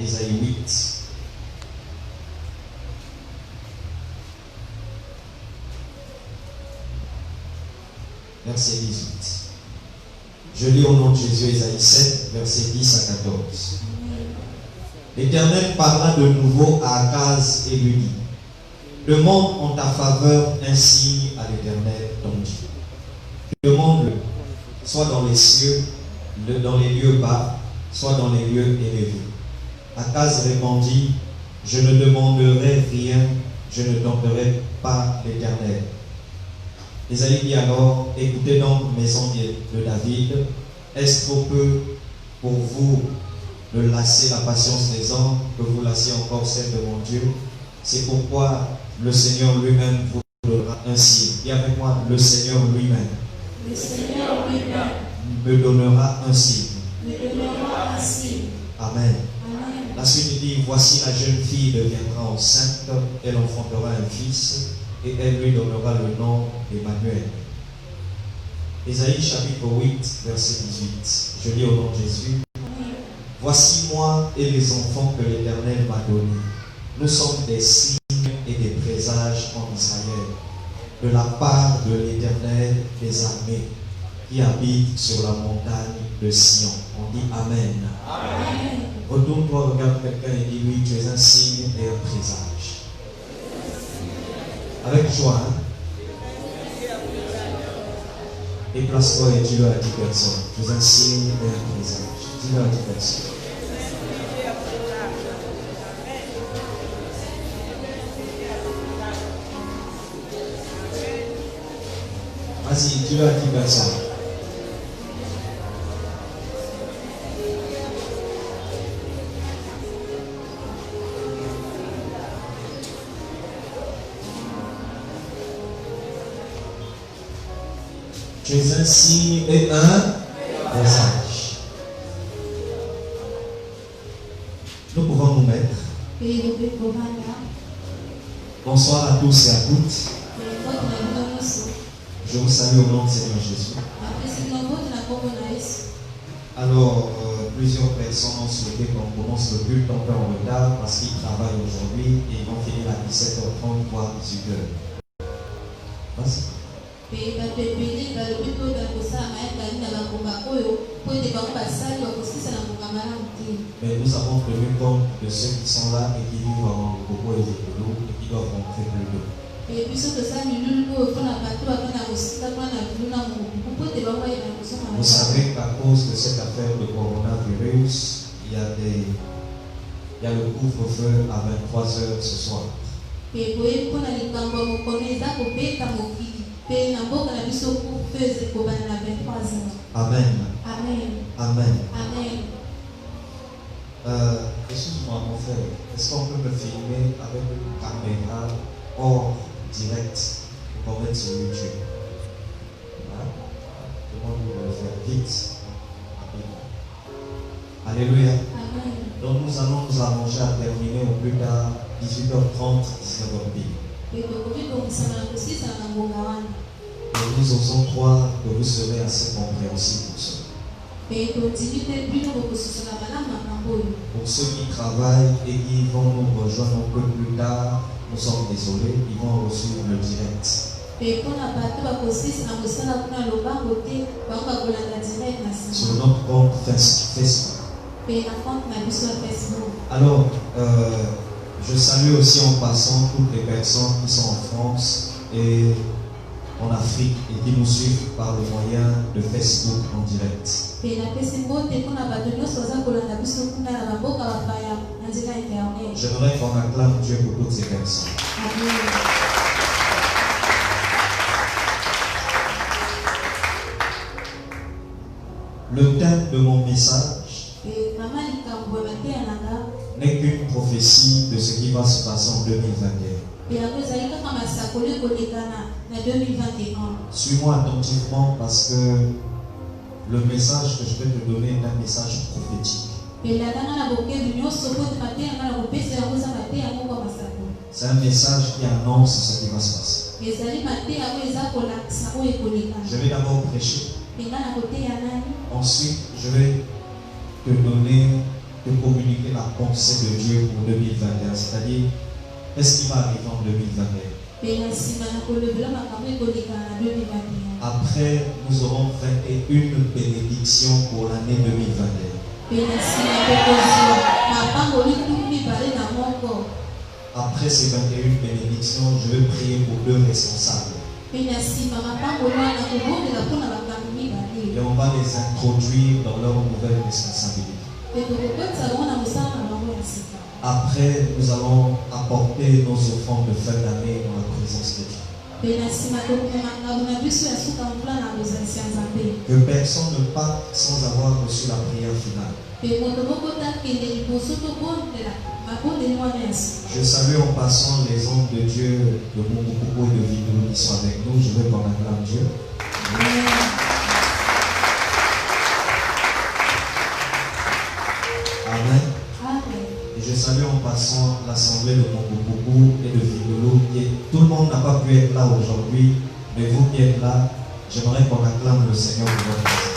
Ésaïe 8. Verset 18. Je lis au nom de Jésus Ésaïe 7, verset 10 à 14. L'Éternel parla de nouveau à Akaz et lui dit: demande en ta faveur un signe à l'Éternel ton Dieu. Demande-le, soit dans les cieux, dans les lieux bas, soit dans les lieux élevés. Akaz répondit: je ne demanderai rien, je ne tenterai pas l'Éternel. Ésaïe dit alors: écoutez donc, maison de David, est-ce trop peu pour vous de lasser la patience des hommes, que vous lassiez encore celle de mon Dieu? C'est pourquoi le Seigneur lui-même vous donnera un signe. Dis avec moi: le Seigneur lui-même. Le Seigneur lui-même Me donnera un signe. me donnera un signe. Amen. Amen. La suite dit: voici la jeune fille deviendra enceinte, elle enfantera un fils, et elle lui donnera le nom Emmanuel. Ésaïe chapitre 8, verset 18. Je lis au nom de Jésus. Voici moi et les enfants que l'Éternel m'a donnés. Nous sommes des signes et des présages en Israël, de la part de l'Éternel des armées, qui habite sur la montagne de Sion. On dit Amen. Amen. Retourne-toi, regarde quelqu'un et dis-lui: tu es un signe et un présage. Avec joie, hein? Déplace-toi et dis-le à 10 personnes. Tu es un signe et un présage. Dis-le à 10 personnes. Vas-y, dis-le à 10 personnes. Tu es un signe et un présage. Nous pouvons nous mettre. Bonsoir à tous et à toutes. Je vous salue au nom de Seigneur Jésus. Alors, plusieurs personnes ont souhaité qu'on commence le culte un peu en retard parce qu'ils travaillent aujourd'hui et ils vont finir à 17h30 voire 18h. Vas-y. Mais nous avons tenu compte de ceux qui sont là et qui vivent en Bobo et Zétolo et qui doivent rentrer plus tôt. Vous savez qu'à cause de cette affaire de coronavirus, il y a le couvre-feu à 23h ce soir. Amen. Amen. Amen. Amen. Excuse-moi mon frère, est-ce qu'on peut me filmer avec une caméra hors direct pour mettre sur YouTube? Hein? Demande-nous de le faire vite. Alléluia. Amen. Donc nous allons nous arranger à terminer au plus tard 18h30, 19h. Et nous osons croire que vous serez assez compréhensifs pour cela. Pour ceux qui travaillent et qui vont nous rejoindre un peu plus tard, nous sommes désolés, ils vont reçu le direct. Sur notre compte Facebook. Alors, je salue aussi en passant toutes les personnes qui sont en France et en Afrique et qui nous suivent par le moyen de Facebook en direct. J'aimerais qu'on acclame Dieu pour toutes ces personnes. Le thème de mon message n'est qu'une prophétie de ce qui va se passer en 2021. Suis-moi attentivement parce que le message que je vais te donner est un message prophétique. C'est un message qui annonce ce qui va se passer. Je vais d'abord prêcher. Ensuite, je vais te donner de communiquer la pensée de Dieu pour 2021, c'est-à-dire qu'est-ce qui va arriver en 2021. Après, nous aurons 21 bénédictions pour l'année 2021. Après ces 21 bénédictions, je vais prier pour 2 responsables. Et on va les introduire dans leur nouvelle responsabilité. Après, nous allons apporter nos offrandes de fin d'année dans la présence de Dieu. Que personne ne parte sans avoir reçu la prière finale. Je salue en passant les hommes de Dieu de Moukoukou et de Vidou qui sont avec nous. Je veux qu'on acclame Dieu. Amen. Et je salue en passant l'assemblée de Moukoukou et de Vidou. Tout le monde n'a pas pu être là aujourd'hui, mais vous qui êtes là, j'aimerais qu'on acclame le Seigneur pour votre présence.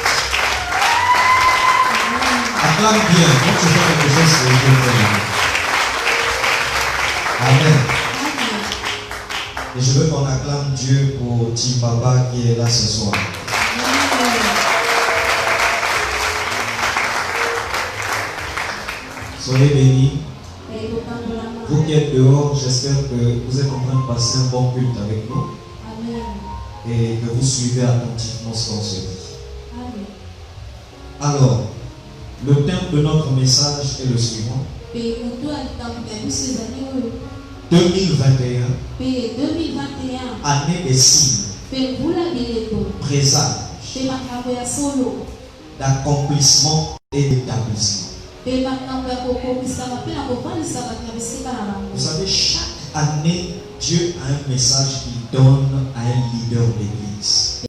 Acclame bien. Quand tu fais quelque chose, c'est Dieu. Amen. Et je veux qu'on acclame Dieu pour Timbaba qui est là ce soir. Soyez bénis. Vous qui êtes dehors, j'espère que vous êtes en train de passer un bon culte avec nous. Et que vous suivez attentivement ce qu'on se dit. Alors, le thème de notre message est le suivant. 2021, année des signes, présage, d'accomplissement et d'établissement. Vous savez, chaque année, Dieu a un message qu'il donne à un leader d'église.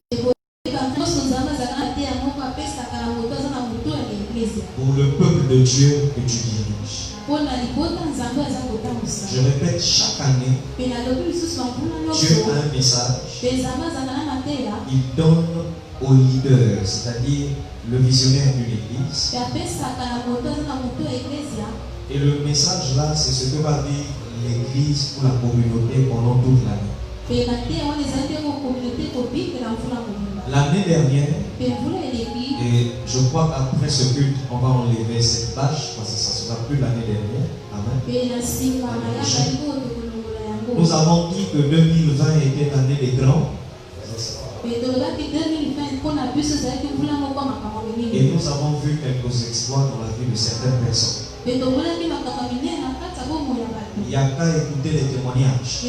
Pour le peuple de Dieu que tu diriges. Je répète, chaque année, Dieu a un message qu'il donne au leader, c'est-à-dire le visionnaire d'une église. Et le message là, c'est ce que va vivre l'église ou la communauté pendant toute l'année. L'année dernière, et je crois qu'après ce culte, on va enlever cette page parce que ça ne sera plus l'année dernière. Amen. Nous avons dit que 2020 était l'année des grands. Et nous avons vu quelques exploits dans la vie de certaines personnes. Il n'y a qu'à écouter les témoignages.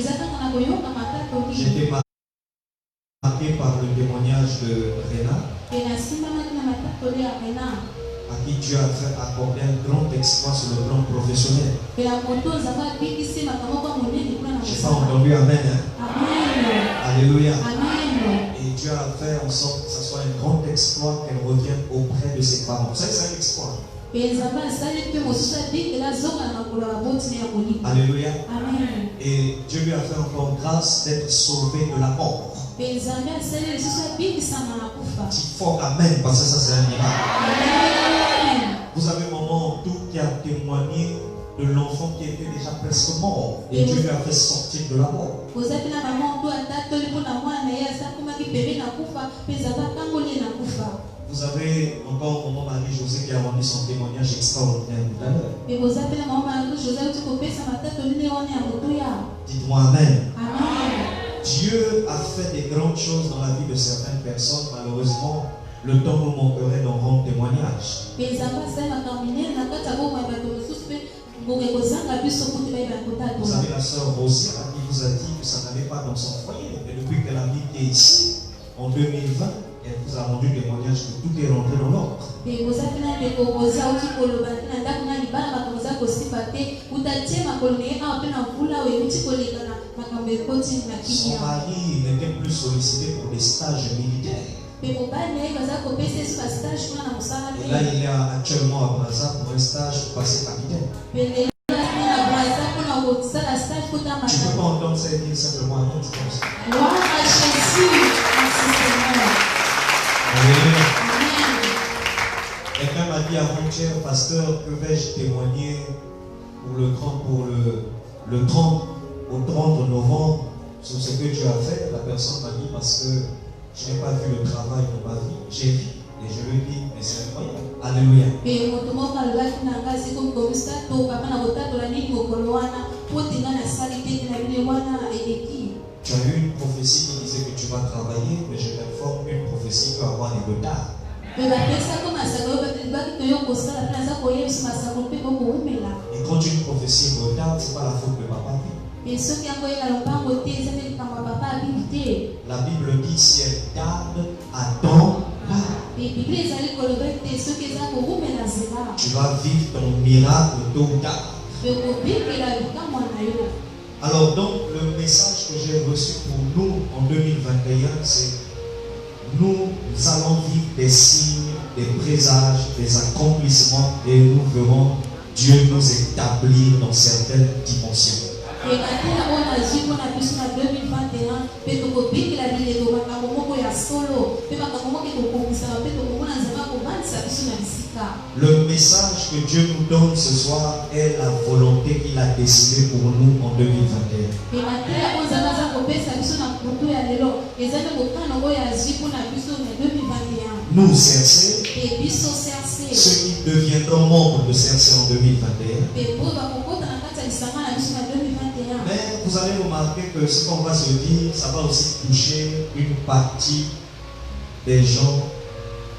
J'étais marqué par le témoignage de Réna, à qui Dieu a fait accorder un grand exploit sur le plan professionnel. Je n'ai pas entendu Amen. Hein? Alléluia. Et Dieu a fait en sorte que ce soit un grand exploit qu'elle revienne auprès de ses parents. Ça, c'est un exploit. Alléluia. Et Dieu lui a fait encore grâce d'être sauvé de la mort. Dis fort Amen, parce que ça c'est un miracle. Vous avez maman tout qui a témoigné de l'enfant qui était déjà presque mort. Et Dieu lui a fait sortir de la mort. Vous avez encore maman Marie-José qui a rendu son témoignage extraordinaire tout à l'heure. Dites-moi Amen. Dieu a fait des grandes choses dans la vie de certaines personnes. Malheureusement, le temps nous manquerait d'en rendre témoignage. Vous avez la sœur Rosia qui vous a dit que ça n'allait pas dans son foyer. Et depuis qu'elle a habité ici, en 2020, elle vous a rendu témoignage que tout est rentré dans l'ordre. Son mari n'était plus sollicité pour des stages militaires. Et là, il est actuellement à Brazza pour un stage pour passer capitaine. Tu ne peux pas entendre ça et dire simplement non, tu penses. Quelqu'un m'a dit avant que tu cher pasteur, que vais-je témoigner pour le 30 novembre sur ce que Dieu a fait? La personne m'a dit, parce que je n'ai pas vu le travail de ma vie, j'ai vu. Et je lui dis, mais c'est incroyable. Alléluia. Tu as eu une prophétie qui disait que tu vas travailler, mais je t'informe qu'une prophétie peut avoir des retards. Et quand une prophétie retarde, ce n'est pas la faute de papa. La Bible dit, si elle tarde, attends pas. Tu vas vivre ton miracle tôt ou tard. Alors donc, le message que j'ai reçu pour nous en 2021, c'est nous allons vivre des signes, des présages, des accomplissements et nous verrons Dieu nous établir dans certaines dimensions. Le message que Dieu nous donne ce soir est la volonté qu'il a décidée pour nous en 2021. Nous, CRC, ceux qui deviendront membres de CRC en 2021. Mais vous allez remarquer que ce qu'on va se dire, ça va aussi toucher une partie des gens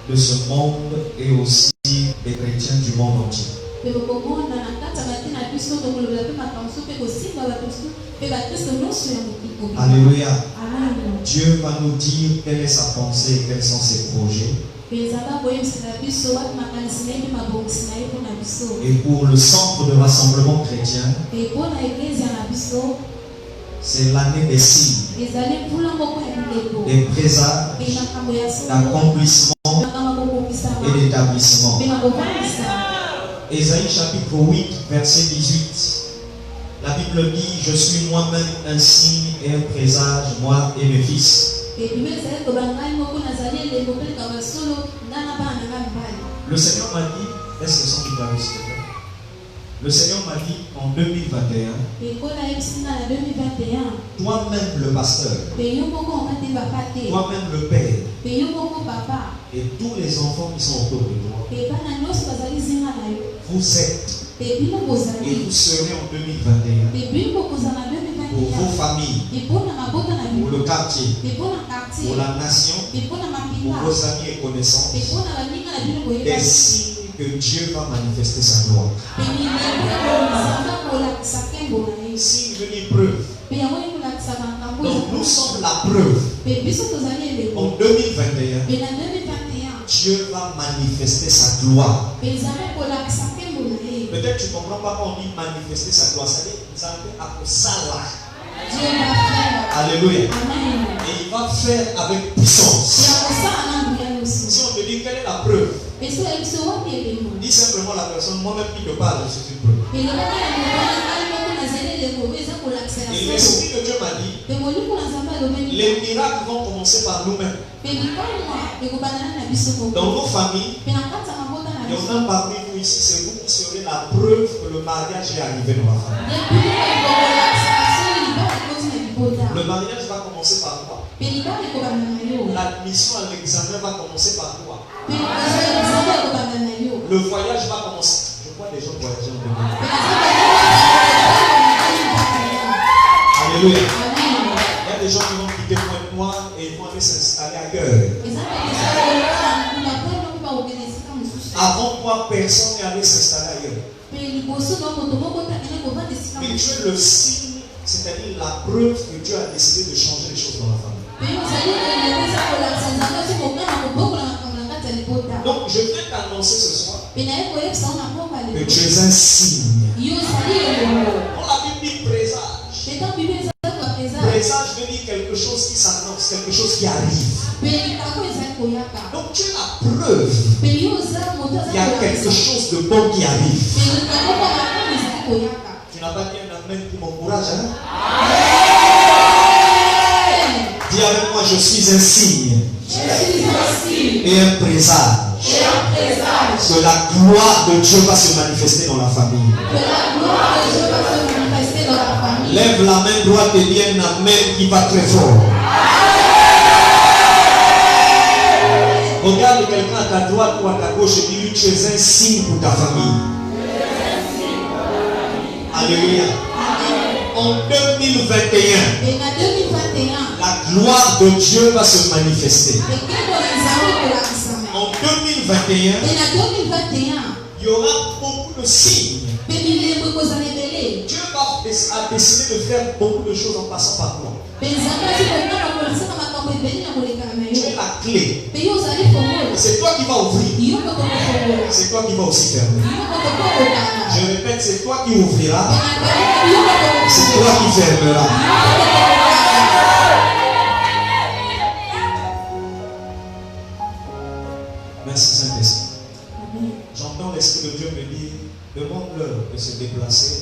de ce monde et aussi des chrétiens du monde entier. Alléluia. Dieu va nous dire quelle est sa pensée et quels sont ses projets. Et pour le centre de rassemblement chrétien, c'est l'année des signes, des présages, d'accomplissement et d'établissement. Ésaïe chapitre 8, verset 18. La Bible dit, je suis moi-même un signe et un présage, moi et mes fils. Le Seigneur m'a dit, est-ce que son Bible s'il te plaît? Le Seigneur m'a dit en 2021, toi-même le pasteur, toi-même le père, et tous les enfants qui sont autour de toi, vous êtes et vous serez en 2021 pour vos familles, pour le quartier, pour la nation, pour vos amis et connaissances, des signes que Dieu va manifester sa gloire. Signe veut dire preuve. Donc nous sommes la preuve. En 2021, Dieu va manifester sa gloire. Peut-être tu ne comprends pas quand on dit manifester sa gloire. Ça veut dire ça là. Alléluia. Et il va faire avec puissance. Si on te dit quelle est la preuve, dis simplement la personne, moi-même qui te parle, c'est une preuve. Et l'Esprit de Dieu m'a dit, les miracles vont commencer par nous-mêmes. Dans nos familles, il y en a parmi nous ici, c'est vous qui serez la preuve que le mariage est arrivé dans la famille. Le mariage va commencer par toi. L'admission à l'examen va commencer par toi. Le voyage va commencer. Je vois des gens voyager en 2021. Alléluia. Il y a des gens qui vont quitter Pointe-Noire et ils vont aller s'installer ailleurs. Avant toi, personne n'est allé s'installer ailleurs. Mais tu es le signe, c'est-à-dire la preuve que Dieu a décidé de changer les choses dans la famille. Donc je viens t'annoncer ce soir que tu es un signe. On la Bible dit présage. Présage veut dire quelque chose qui s'annonce, quelque chose qui arrive. Donc tu es la preuve. Il y a quelque chose de bon qui arrive. Tu n'as pas dit un amen pour mon courage, hein? Dis avec moi, je suis un signe et un présage tes âges. Que la gloire de Dieu va se manifester dans la famille. Que la gloire de Dieu va se manifester dans la famille. Lève la main droite et dis un amen qui va très fort. Regarde quelqu'un à ta droite ou à ta gauche et dis-lui, tu es un signe pour ta famille. Alléluia. En 2021, Et en 2021, la gloire de Dieu va se manifester. En 2021, et en 2021, il y aura beaucoup de signes. Dieu A décidé de faire beaucoup de choses en passant par toi. Tu es la clé. C'est toi qui vas ouvrir. C'est toi qui vas aussi fermer. Je répète, c'est toi qui ouvriras. C'est toi qui fermeras. Merci Saint-Esprit. J'entends l'Esprit de Dieu me dire, demande-leur de se déplacer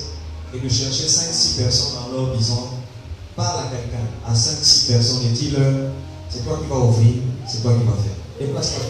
et de chercher 5-6 personnes en leur disant, parle à quelqu'un, à 5-6 personnes et dis-leur, c'est toi qui vas ouvrir, c'est toi qui vas faire. Déplace-toi.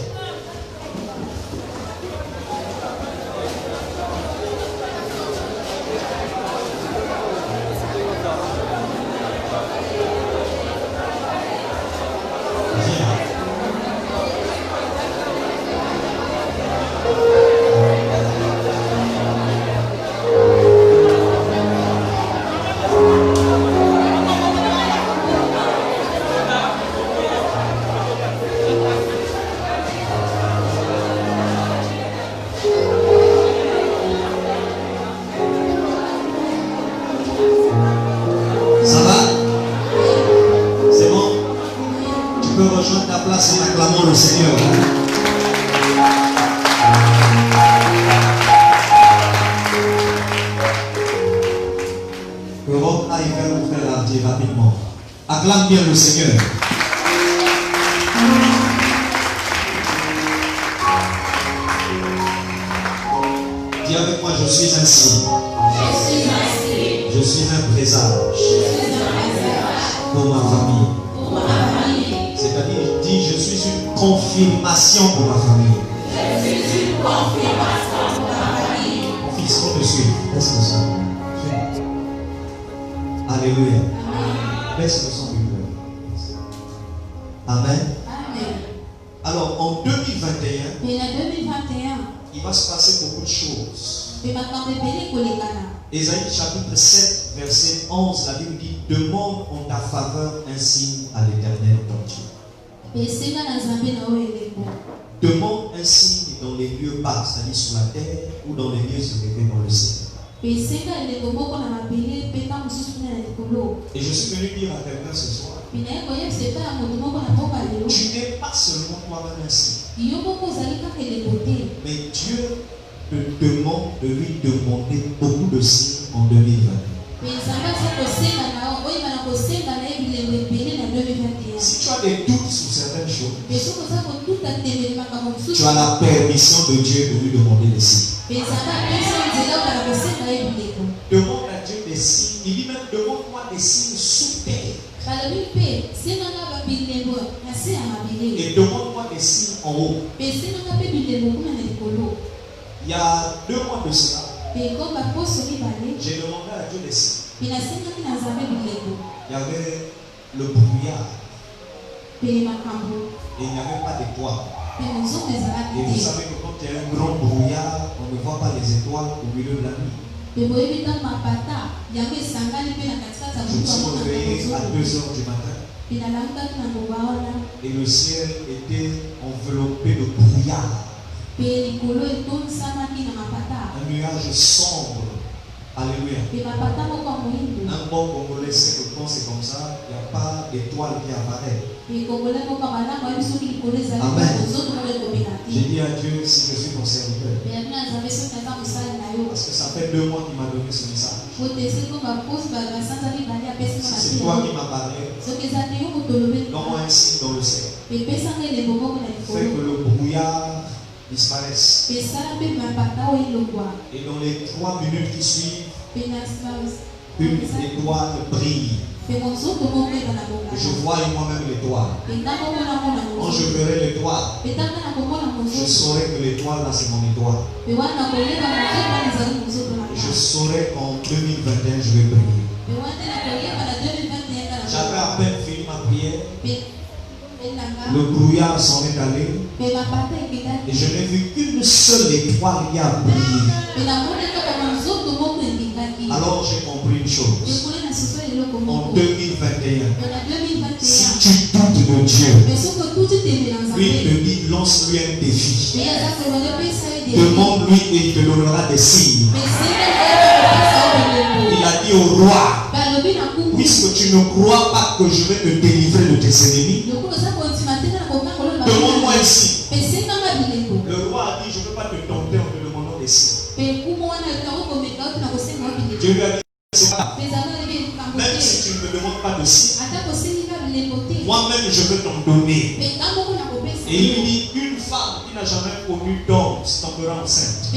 Acclamons le Seigneur. Europe aille vers le frère Lardier rapidement. Acclame bien le Seigneur. Dis avec moi, je suis un signe. Je suis un présage pour ma famille. C'est-à-dire, dis, je suis une confirmation pour ma famille. Mon fils, on me suit. Laisse-le son. Alléluia. Laisse-le son du cœur. Amen. Alors, en 2021, il va se passer beaucoup de choses. Ésaïe chapitre 7, verset 11, la Bible dit, demande en ta faveur un signe à l'Éternel ton Dieu. Demande un signe dans les lieux bas, c'est-à-dire sur la terre ou dans les lieux élevés dans le ciel. Et je suis venu dire à quelqu'un ce soir, tu n'es pas seulement toi-même un signe, mais Dieu te demande de lui demander beaucoup de signes en 2020. Si tu as des doutes sur certaines choses, tu as la permission de Dieu de lui demander des signes. Demande à Dieu des signes. Il dit même, demande-moi des signes sous terre. Et demande-moi des signes en haut. Il y a 2 mois de cela, j'ai demandé à Dieu des signes. Il y avait le brouillard. Et il n'y avait pas d'étoiles. Et vous savez que quand il y a un grand brouillard, on ne voit pas les étoiles au milieu de la nuit. Je me suis réveillé à 2 heures du matin. Et le ciel était enveloppé de brouillard. Un nuage sombre. Alléluia. Un bon Congolais sait que quand c'est comme ça, il n'y a pas d'étoile qui apparaît. Amen. J'ai dit à Dieu, si je suis ton serviteur, parce que ça fait 2 mois qu'il m'a donné ce message. Si c'est toi qui m'as parlé, donne-moi un signe dans le ciel. Fais que le brouillard disparaisse. Et dans les 3 minutes qui suivent, une étoile brille. Je vois moi-même l'étoile. Quand je verrai l'étoile, je saurai que l'étoile là c'est mon étoile. Je saurai qu'en 2021 je vais briller. J'avais à peine fini ma prière. Le brouillard s'en est allé. Et je n'ai vu qu'une seule étoile qui a brillé. Alors j'ai compris une chose. En 2021, si tu doutes de Dieu, lui te dit, lance-lui un défi. Demande-lui et il te donnera des signes. Il a dit au roi, puisque tu ne crois pas que je vais te délivrer de tes ennemis, demande-moi un signe. Le roi a dit, je ne veux pas te tenter en te demandant des signes. Dieu lui a dit, même si tu ne me demandes pas de signe, moi-même je veux t'en donner. Et il dit, une femme qui n'a jamais connu d'homme tombera enceinte.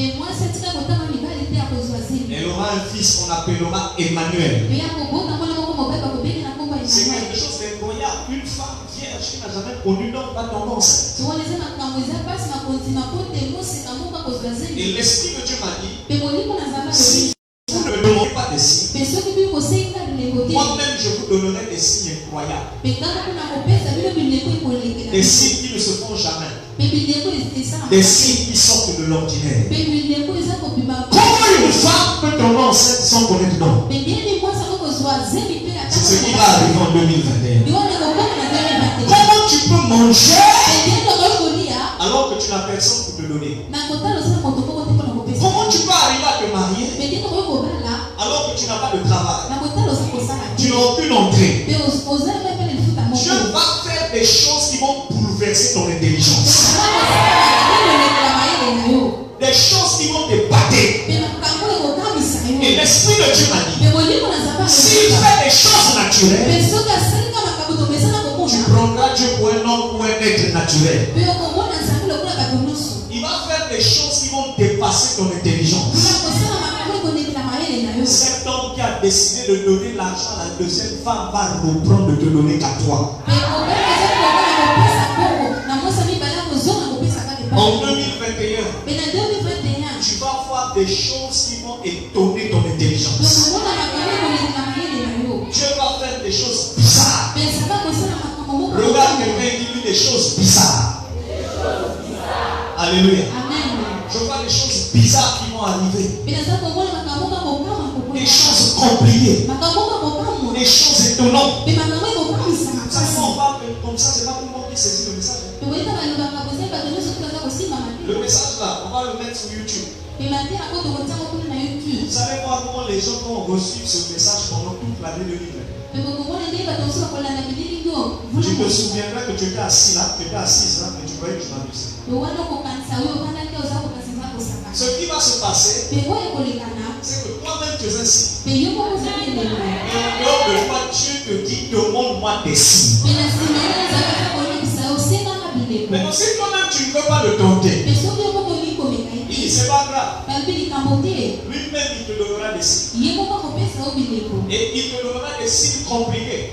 Elle aura un fils qu'on appellera Emmanuel. C'est quelque chose d'incroyable. Une femme vierge qui n'a jamais connu d'homme va tomber enceinte. Et l'Esprit de Dieu m'a dit, si vous ne me demandez pas des signes, moi-même je vous donnerai des signes incroyables. Des signes qui ne se font jamais. Des signes qui sortent de l'ordinaire. Comment une femme peut tomber enceinte sans connaître d'homme? C'est ce qui va arriver en 2021. Comment tu peux manger alors que tu n'as personne pour te donner? Comment tu peux arriver à te marier alors que tu n'as pas de travail? Tu n'as aucune entrée. Dieu va faire des choses qui vont bouleverser ton intelligence. Des choses qui vont te battre. Et l'Esprit de Dieu m'a dit, s'il fait des choses naturelles, tu prendras Dieu pour un homme ou un être naturel. Il va faire des choses qui vont dépasser ton intelligence. Cet homme qui a décidé de donner l'argent à la deuxième femme va reprendre de te donner qu'à toi. En 2021, tu vas voir des choses qui vont étonner ton intelligence. Dieu va faire des choses bizarres. Regarde quelqu'un et dis-lui des choses bizarres. Alléluia. Je vois des choses bizarres qui vont arriver. Des choses compliquées. Des choses étonnantes. Ça, on parle comme ça, c'est pas tout le monde qui saisit le message. Le message là, on va le mettre sur YouTube. Vous allez voir comment les gens vont reçu ce message pendant toute l'année 2020. Tu te souviendras que tu étais assis là, tu étais assise là, et tu voyais que je m'amusais. Ce qui va se passer, c'est que toi-même tu es un signe. Et en dehors de toi, Dieu te dit, demande-moi des signes. Mais si toi-même tu ne veux pas le tenter, il dit c'est pas grave. Lui-même il te donnera des signes. Et il te donnera des signes compliqués.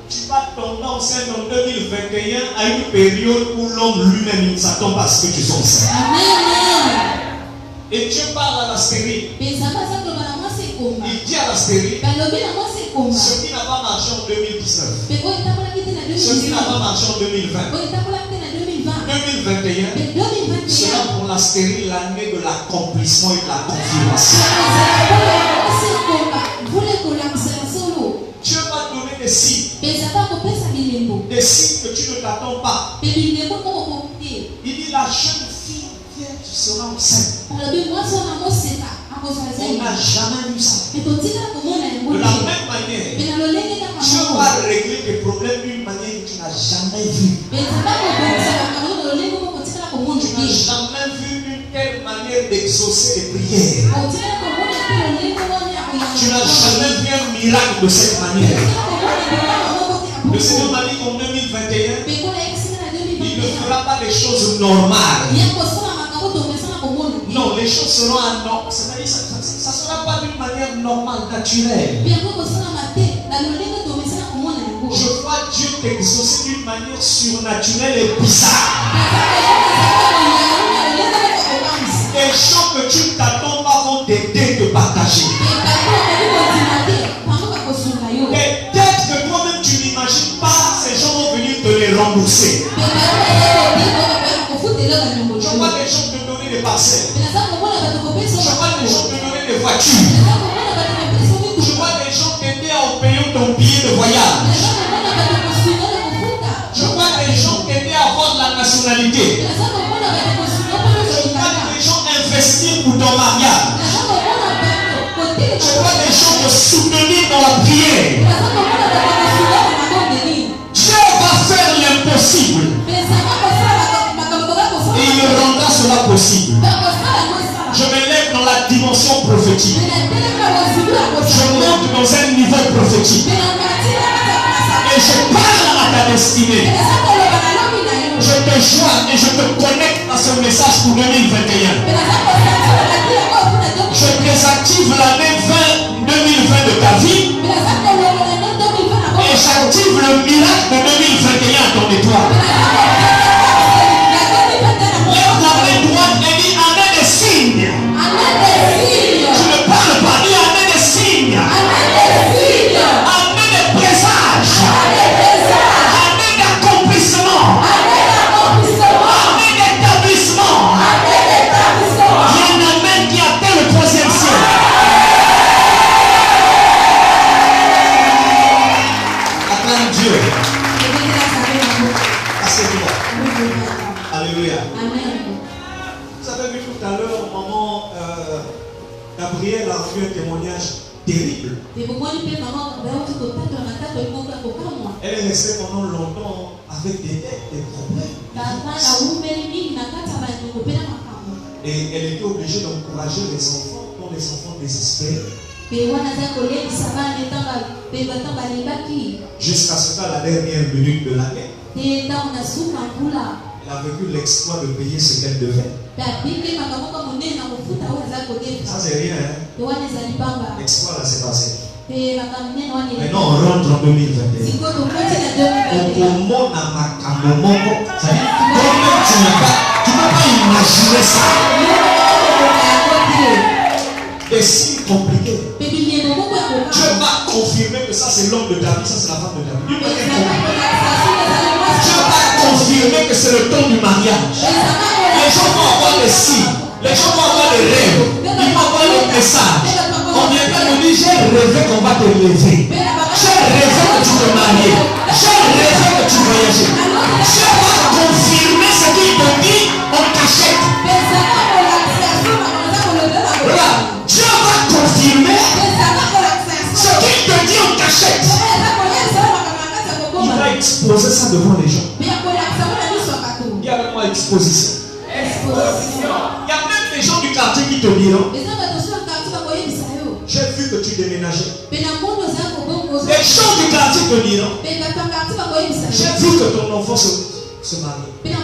Tu vas tomber enceinte en 2021 à une période où l'homme lui-même ne s'attend pas à ce que tu sois enceinte. Et Dieu parle à la stérile. Il dit à la stérile, ce qui n'a pas marché en 2019, ce qui n'a pas marché en 2020, 2021 sera pour la stérile l'année de l'accomplissement et de la confirmation. Dieu va donner des signes. Des signes que tu ne t'attends pas. Il dit la jeune fille vierge sera enceinte. On n'a jamais eu ça. De la même manière, Dieu va régler tes problèmes d'une manière que tu n'as jamais vue. Tu n'as jamais vu une telle manière d'exaucer les prières. Tu n'as jamais vu un miracle de cette manière. Le Seigneur m'a dit qu'en 2021, il ne fera pas des choses normales. Non, les choses seront anormales. C'est-à-dire ça ne sera pas d'une manière manière normale, naturelle. Je vois Dieu t'exaucer d'une manière surnaturelle et bizarre. Des gens que tu ne t'attends pas vont t'aider, te partager. Peut-être que toi-même tu n'imagines pas, ces gens vont venir te les rembourser. Je vois des gens te donner des parcelles. Je vois des gens te donner des voitures. Je vois des gens t'aider en payant ton billet de voyage. Je vois des gens t'aider à avoir la nationalité. Je vois des gens investir pour ton mariage. Je vois des gens te soutenir dans la prière. Dieu va faire l'impossible. Et il rendra cela possible. Je me lève dans la dimension prophétique. Je monte dans un niveau prophétique. Et je parle à ta destinée. Je te joins et je te connecte à ce message pour 2021. Je désactive l'année 2020 de ta vie. Et j'active le miracle de 2021 à ton étoile. Lève la main droite et dis année des signes. Tu ne parles pas, dis année des signes. Année des présages. Année d'accomplissement. Année d'établissement. Il y a un amen qui atteint le 3e ciel. Acclame Dieu. Assieds-toi. Alléluia. Vous avez vu tout à l'heure, maman Gabriel a fait un témoignage terrible. Elle est restée pendant longtemps avec des dettes, des problèmes. Et elle était obligée d'encourager les enfants quand les enfants désespèrent. Jusqu'à ce qu'à la dernière minute de l'année, elle a vécu l'exploit de payer ce qu'elle devait. Ça c'est rien, hein? L'exploit là c'est passé. Maintenant on rentre en 2021. Au monde à Makambo, toi-même tu ne peux pas imaginer ça. Des signes compliqués. Dieu va confirmer que ça c'est l'homme de ta vie, ça c'est la femme de ta vie. Dieu va confirmer que c'est le temps du mariage. Les gens vont avoir des signes, les gens vont avoir des rêves, ils vont avoir des messages. On viendra nous dire j'ai rêvé qu'on va te lever. J'ai rêvé que tu te maries. J'ai rêvé que tu voyageais. Dieu va confirmer ce qu'il te dit en cachette. Voilà. Dieu va confirmer ce qu'il te dit en cachette. Il va exposer ça devant les gens. Il y a vraiment exposition. Il y a même des gens du quartier qui te diront j'ai vu que tu déménageais. Les gens du quartier te diront j'ai vu que ton enfant se marie. Il y a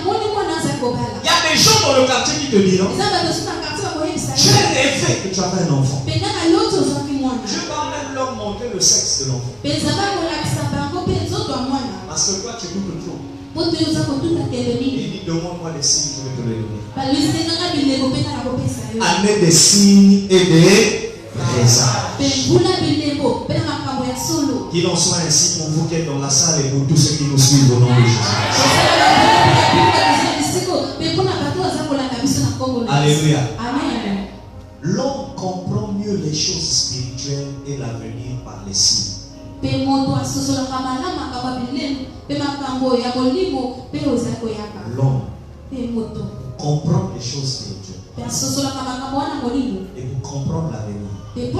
des gens dans le quartier qui te diront j'ai rêvé que tu avais un enfant. Dieu va même leur montrer le sexe de l'enfant. Parce que toi tu doutes trop. Il dit demande-moi des signes, je vais te les donner. Année des signes et des présages. Qu'il en soit ainsi pour vous qui êtes dans la salle et pour tous ceux qui nous suivent au nom de Jésus. Alléluia. Amen. L'homme comprend mieux les choses spirituelles et l'avenir par les signes. L'homme comprend les choses spirituelles. Et pour comprendre l'avenir, il lui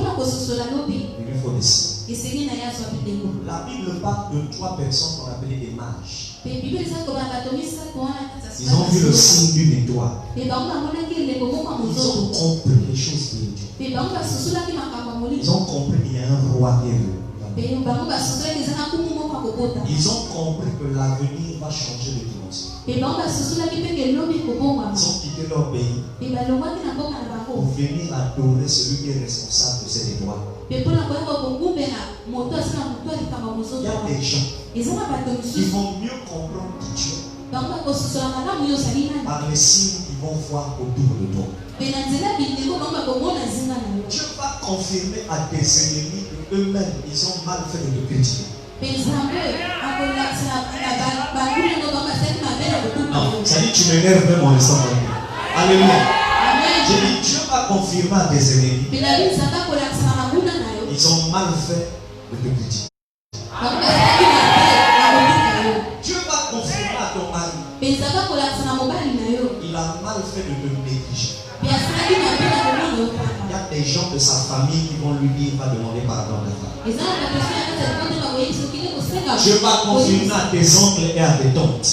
faut des signes. La Bible parle de 3 personnes qu'on appelait des mages. Ils ont vu le signe d'une étoile. Ils ont compris les choses spirituelles. Ils ont compris qu'il y a un roi qui est venu. Ils ont compris que l'avenir va changer de dimension. Ils ont quitté leur pays pour venir adorer celui qui est responsable de cette étoile. Il y a des gens qui vont mieux comprendre Dieu par les signes qu'ils vont voir autour de toi. Dieu va confirmer à tes ennemis qu'eux-mêmes, ils ont mal fait de te critiquer. Non, ça dit tu m'énerves même en restant dans. Alléluia. J'ai dit Dieu va confirmer à tes ennemis. Ils ont mal fait de te critiquer. Dieu va confirmer à ton mari. Il a mal fait de te négliger. Il y a des gens de sa famille qui vont lui dire va demander pardon à ta femme. Dieu va confirmer à tes oncles et à tes tantes.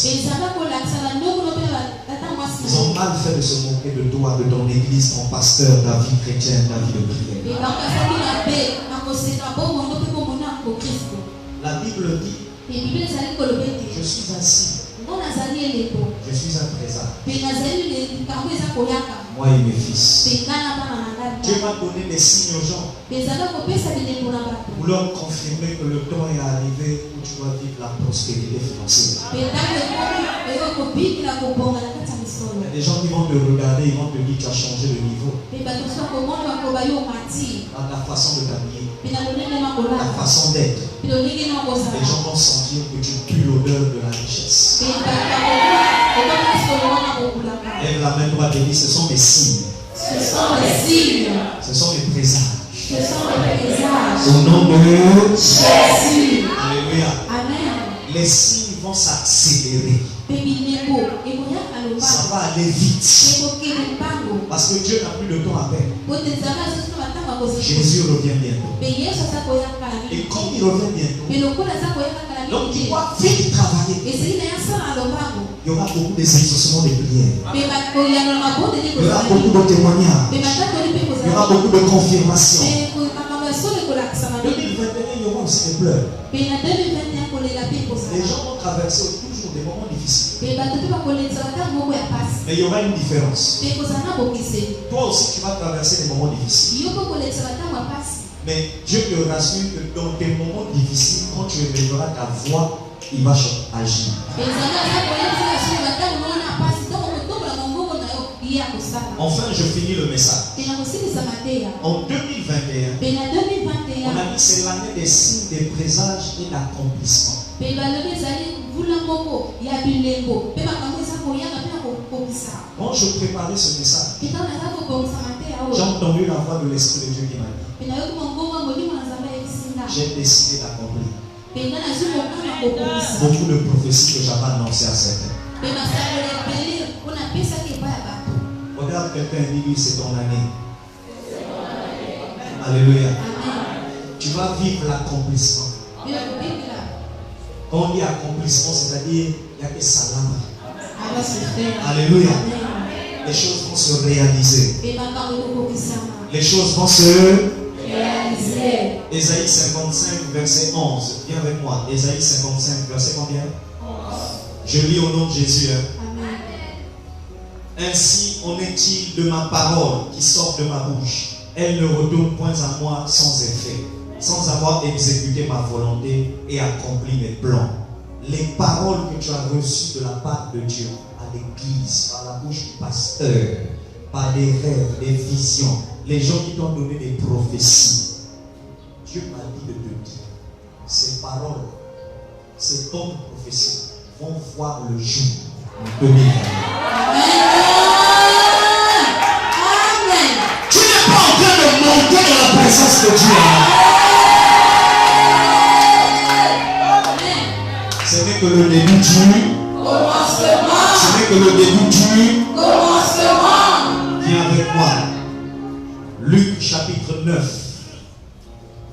Ils ont mal fait de se moquer de toi, de ton église, ton pasteur, ta vie chrétienne, ta vie de prière. La Bible dit je suis assis. Je suis un présent. Moi et mes fils. Dieu va donner des signes aux gens pour leur confirmer que le temps est arrivé où tu dois vivre la prospérité financière. Il y a des gens qui vont te regarder, ils vont te dire tu as changé de niveau. Dans ta façon de t'habiller, ta façon d'être. Les gens vont sentir que tu pues l'odeur de la richesse. Lève la main droite et dis ce sont mes signes. Ce sont les signes. Ce sont mes présages. Ce sont les présages. Au nom de Jésus. Alléluia. Amen. Les signes vont s'accélérer. Ça va aller vite. Parce que Dieu n'a plus le temps à perdre. Jésus revient bientôt. Et comme il revient bientôt, donc il doit vite travailler. Il y aura beaucoup d'exaucements de prières. Il y aura beaucoup de témoignages. Il y aura beaucoup de confirmations. 2021, il y aura aussi des pleurs. Les gens vont traverser toujours des moments difficiles. Mais il y aura une différence. Toi aussi, tu vas traverser des moments difficiles. Mais Dieu te rassure que dans tes moments difficiles, quand tu élèveras ta voix, il va agir. Enfin, je finis le message. En 2021, on a dit c'est l'année des signes, des présages et d'accomplissements. Quand je préparais ce message, j'ai entendu la voix de l'Esprit de Dieu qui m'a dit j'ai décidé d'accomplir beaucoup de prophéties que j'avais annoncées à certains. Regarde quelqu'un et dis-lui c'est ton année. Alléluia. Tu vas vivre l'accomplissement. Quand on dit accomplissement, c'est-à-dire il n'y a que salam. Alléluia. Les choses vont se réaliser. Les choses vont se réaliser. Ésaïe 55, verset 11. Viens avec moi. Ésaïe 55, verset combien? 11. Je lis au nom de Jésus. Ainsi en est-il de ma parole qui sort de ma bouche. Elle ne retourne point à moi sans effet, sans avoir exécuté ma volonté et accompli mes plans. Les paroles que tu as reçues de la part de Dieu à l'église, par la bouche du pasteur, par des rêves, des visions, les gens qui t'ont donné des prophéties, Dieu m'a dit de te dire, ces paroles, ces bonnes prophéties vont voir le jour en 2020. Tu n'es pas en train de monter dans la présence de Dieu. Ce n'est que le début du commencement. Ce n'est que le début du commencement. Viens avec moi. Luc chapitre 9,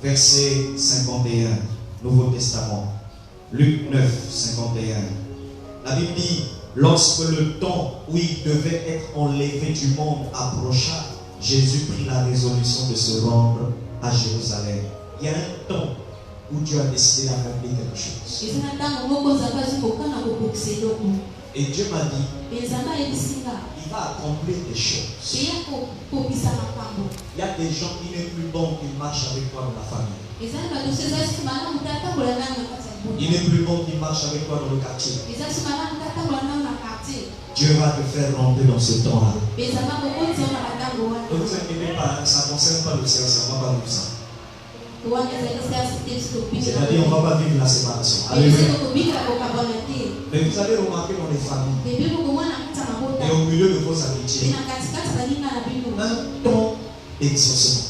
verset 51. Nouveau Testament. Luc 9, 51. La Bible dit, lorsque le temps où il devait être enlevé du monde approcha, Jésus prit la résolution de se rendre à Jérusalem. Il y a un temps où Dieu a décidé d'accomplir quelque chose. Et Dieu m'a dit, il va accomplir des choses. Il y a des gens qui n'est plus bon qu'ils marchent avec toi dans la famille. Il n'est plus bon qu'ils marchent avec toi dans le quartier. Dieu va te faire rentrer dans ce temps-là. Ne vous inquiétez pas, ça ne concerne pas le ciel, ça ne va pas vivre ça. C'est-à-dire, on ne va pas vivre la séparation. Alléluia. Mais vous allez remarquer dans les familles et au milieu de vos amitiés, un temps d'exaucement.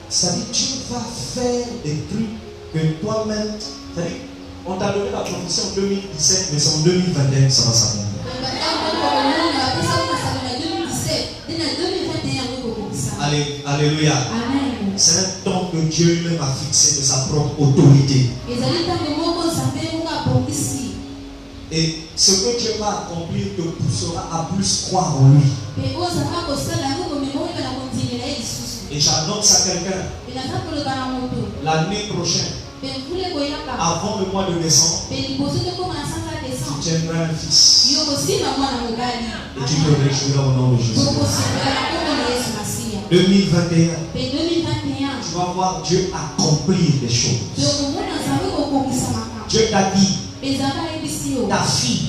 C'est-à-dire, Dieu va faire des trucs que toi-même, c'est-à-dire, on t'a donné la prophétie en 2017, mais c'est en 2021 que ça va s'arrêter. Alléluia. C'est un temps que Dieu lui-même a fixé de sa propre autorité. Et ce que Dieu va accomplir te poussera à plus croire en lui. Et j'annonce à quelqu'un, l'année prochaine, avant le mois de décembre, tu tiendras un fils. Et tu te réjouiras au nom de Jésus. 2021, tu vas voir Dieu accomplir des choses. Dieu t'a dit, ta fille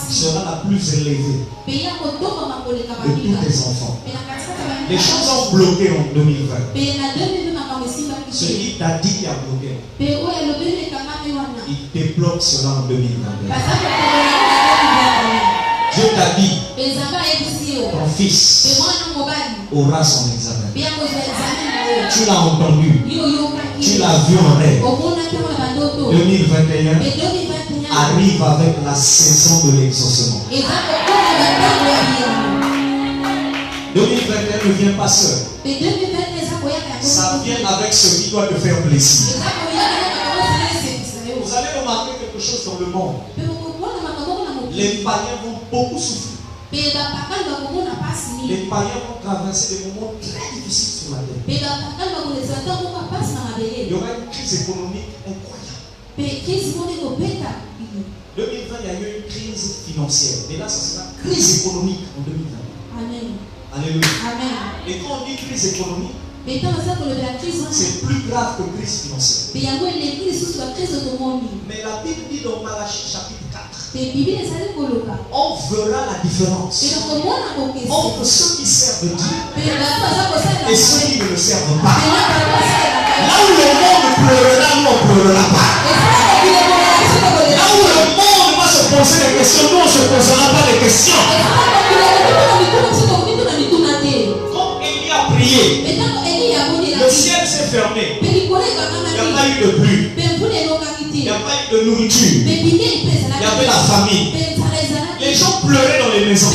sera la plus élevée de tous tes enfants. Les choses ont bloqué en 2020. Ce qui t'a dit qu'il a bloqué, il débloque cela en 2021. Dieu t'a dit, ton fils aura son examen. Tu l'as entendu, tu l'as vu en rêve. 2021 arrive avec la saison de l'exaucement. 2021 ne vient pas seul. Ça vient avec ce qui doit te faire plaisir. Vous allez remarquer quelque chose dans le monde. Les païens vont beaucoup souffrir. Les païens vont traverser des moments très difficiles sur la terre. Il y aura une crise économique incroyable. 2020, il y a eu une crise financière. Mais là, ça sera une crise économique en 2020. Amen. Alléluia. Amen. Et quand on dit crise économique, c'est plus grave que crise financière. Mais la Bible dit dans Malachie chapitre 4, on verra la différence entre ceux qui servent Dieu et ceux qui ne le servent pas. Là où le monde pleurera, nous on ne pleurera pas. Là où le monde va se poser des questions, nous on ne se posera pas des questions. Quand Élie a prié, le ciel s'est fermé. Il n'y a pas eu de pluie. Il n'y a pas eu de nourriture. Il y avait la famine. Les gens pleuraient dans les maisons.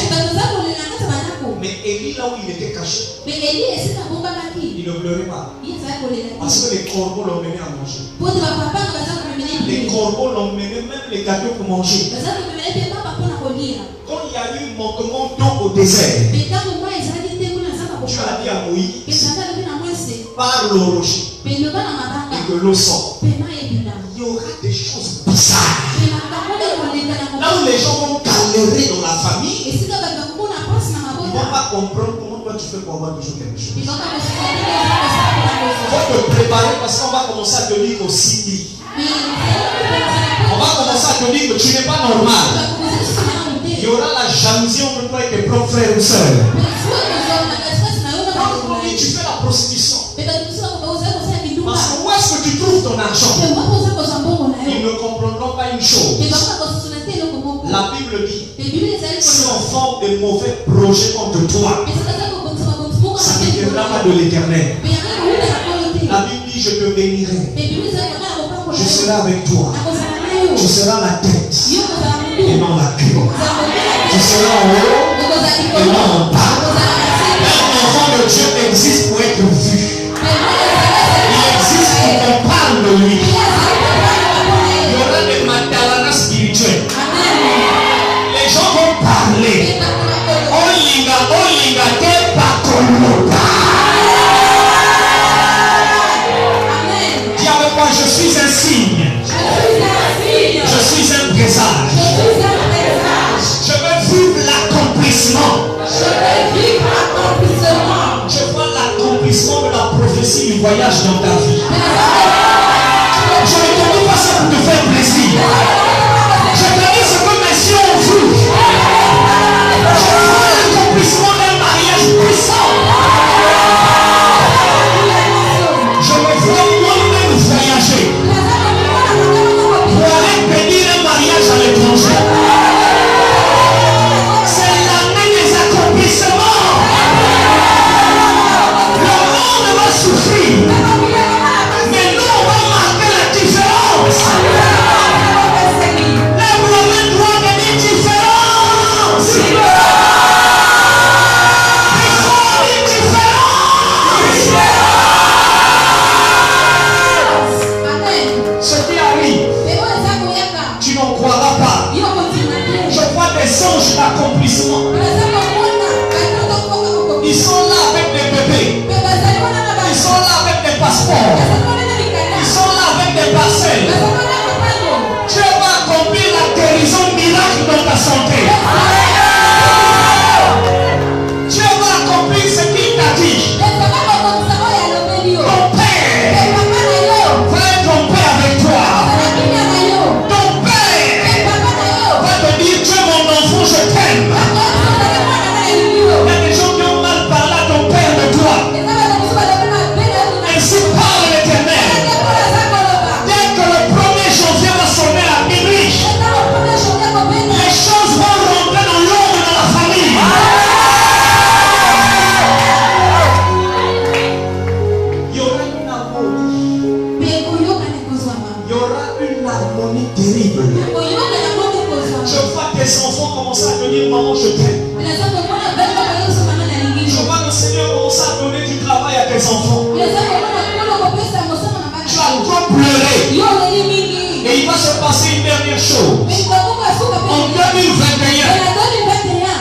Mais Élie, là où il était caché, il ne pleurait pas. Parce que les corbeaux l'ont mené à manger. Les corbeaux l'ont mené, même les gâteaux pour manger. Quand il y a eu manquement d'eau au désert, Dieu a dit à Moïse, parle au rocher et que l'eau sorte. Il y aura des choses bizarres. Là où les gens vont galérer dans la famille, ils ne vont pas comprendre comment toi tu fais pour avoir toujours quelque chose. Il faut te préparer parce qu'on va commencer à te dire aussi. On va commencer à te dire que tu n'es pas normal. Il y aura la jalousie entre toi et tes propres frères ou sœurs. Quand tu fais la prostitution, parce que où est-ce que tu trouves ton argent? Ils ne comprendront pas une chose. La Bible dit, si on forme des mauvais projets contre toi, ça ne viendra pas de l'Éternel. La Bible dit, je te bénirai. Je serai avec toi. Tu seras la tête et non la queue. Tu seras en haut et non en bas. Un enfant de Dieu existe pour être vu. Il existe pour qu'on parle de lui. Il y aura des matalanas spirituels. Les gens vont parler. Olinga, te pakoloba. l'accomplissement de la prophétie du voyage dans ta vie. Je ne te dis pas ça pour te faire plaisir. Je te dis ce que mes yeux ont vu. Je vois l'accomplissement d'un mariage puissant. Je me vois moi-même voyager pour aller bénir un mariage à l'étranger. C'est l'année des accomplissements. Le monde va souffrir, mais nous on va marquer la différence. Lève-le droit de dire différence. Il faut dire différence. Ce qui arrive, tu n'en croiras pas. Je vois des anges d'accomplissement. Ils sont là avec des bébés. Ils sont là avec des passeports. Ils sont là avec des parcelles. Dieu va accomplir la guérison miracle dans ta santé. Dieu va accomplir ce qu'il t'a dit. Ton père va être ton père avec toi. Ton père va te dire, tu es mon enfant, je t'aime. Il y a des gens qui ont mal parlé à ton père de toi. Ainsi parle l'Éternel. Dès que le 1er janvier va sonner à minuit, les choses vont rentrer dans l'ordre de la famille. Il y aura une harmonie. Il y aura une harmonie terrible. Je vois tes enfants commencer à te dire, maman, je t'aime. Je vois le Seigneur commencer à donner du travail à tes enfants. Tu as trop pleuré. Et il va se passer une dernière chose. En 2021,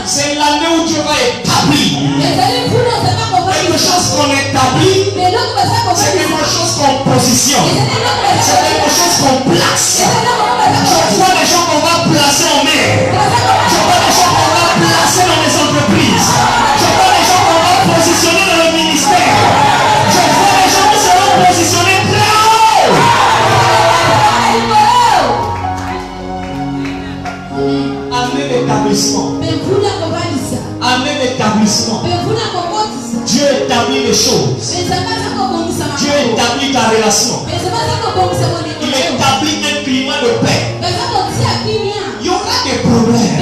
c'est l'année où Dieu va établir. Quelque chose qu'on établit, c'est quelque chose qu'on positionne. C'est quelque chose qu'on place. Je vois des gens qu'on va placer en mer. Je vois des gens qu'on va placer dans les entreprises. Je vois des gens qu'on va positionner dans le ministère. Je vois des gens qui seront positionnés très haut. Année d'établissement. Année d'établissement. Dieu établit les choses. Dieu établit ta relation. Il établit un climat de paix. Il y aura des problèmes.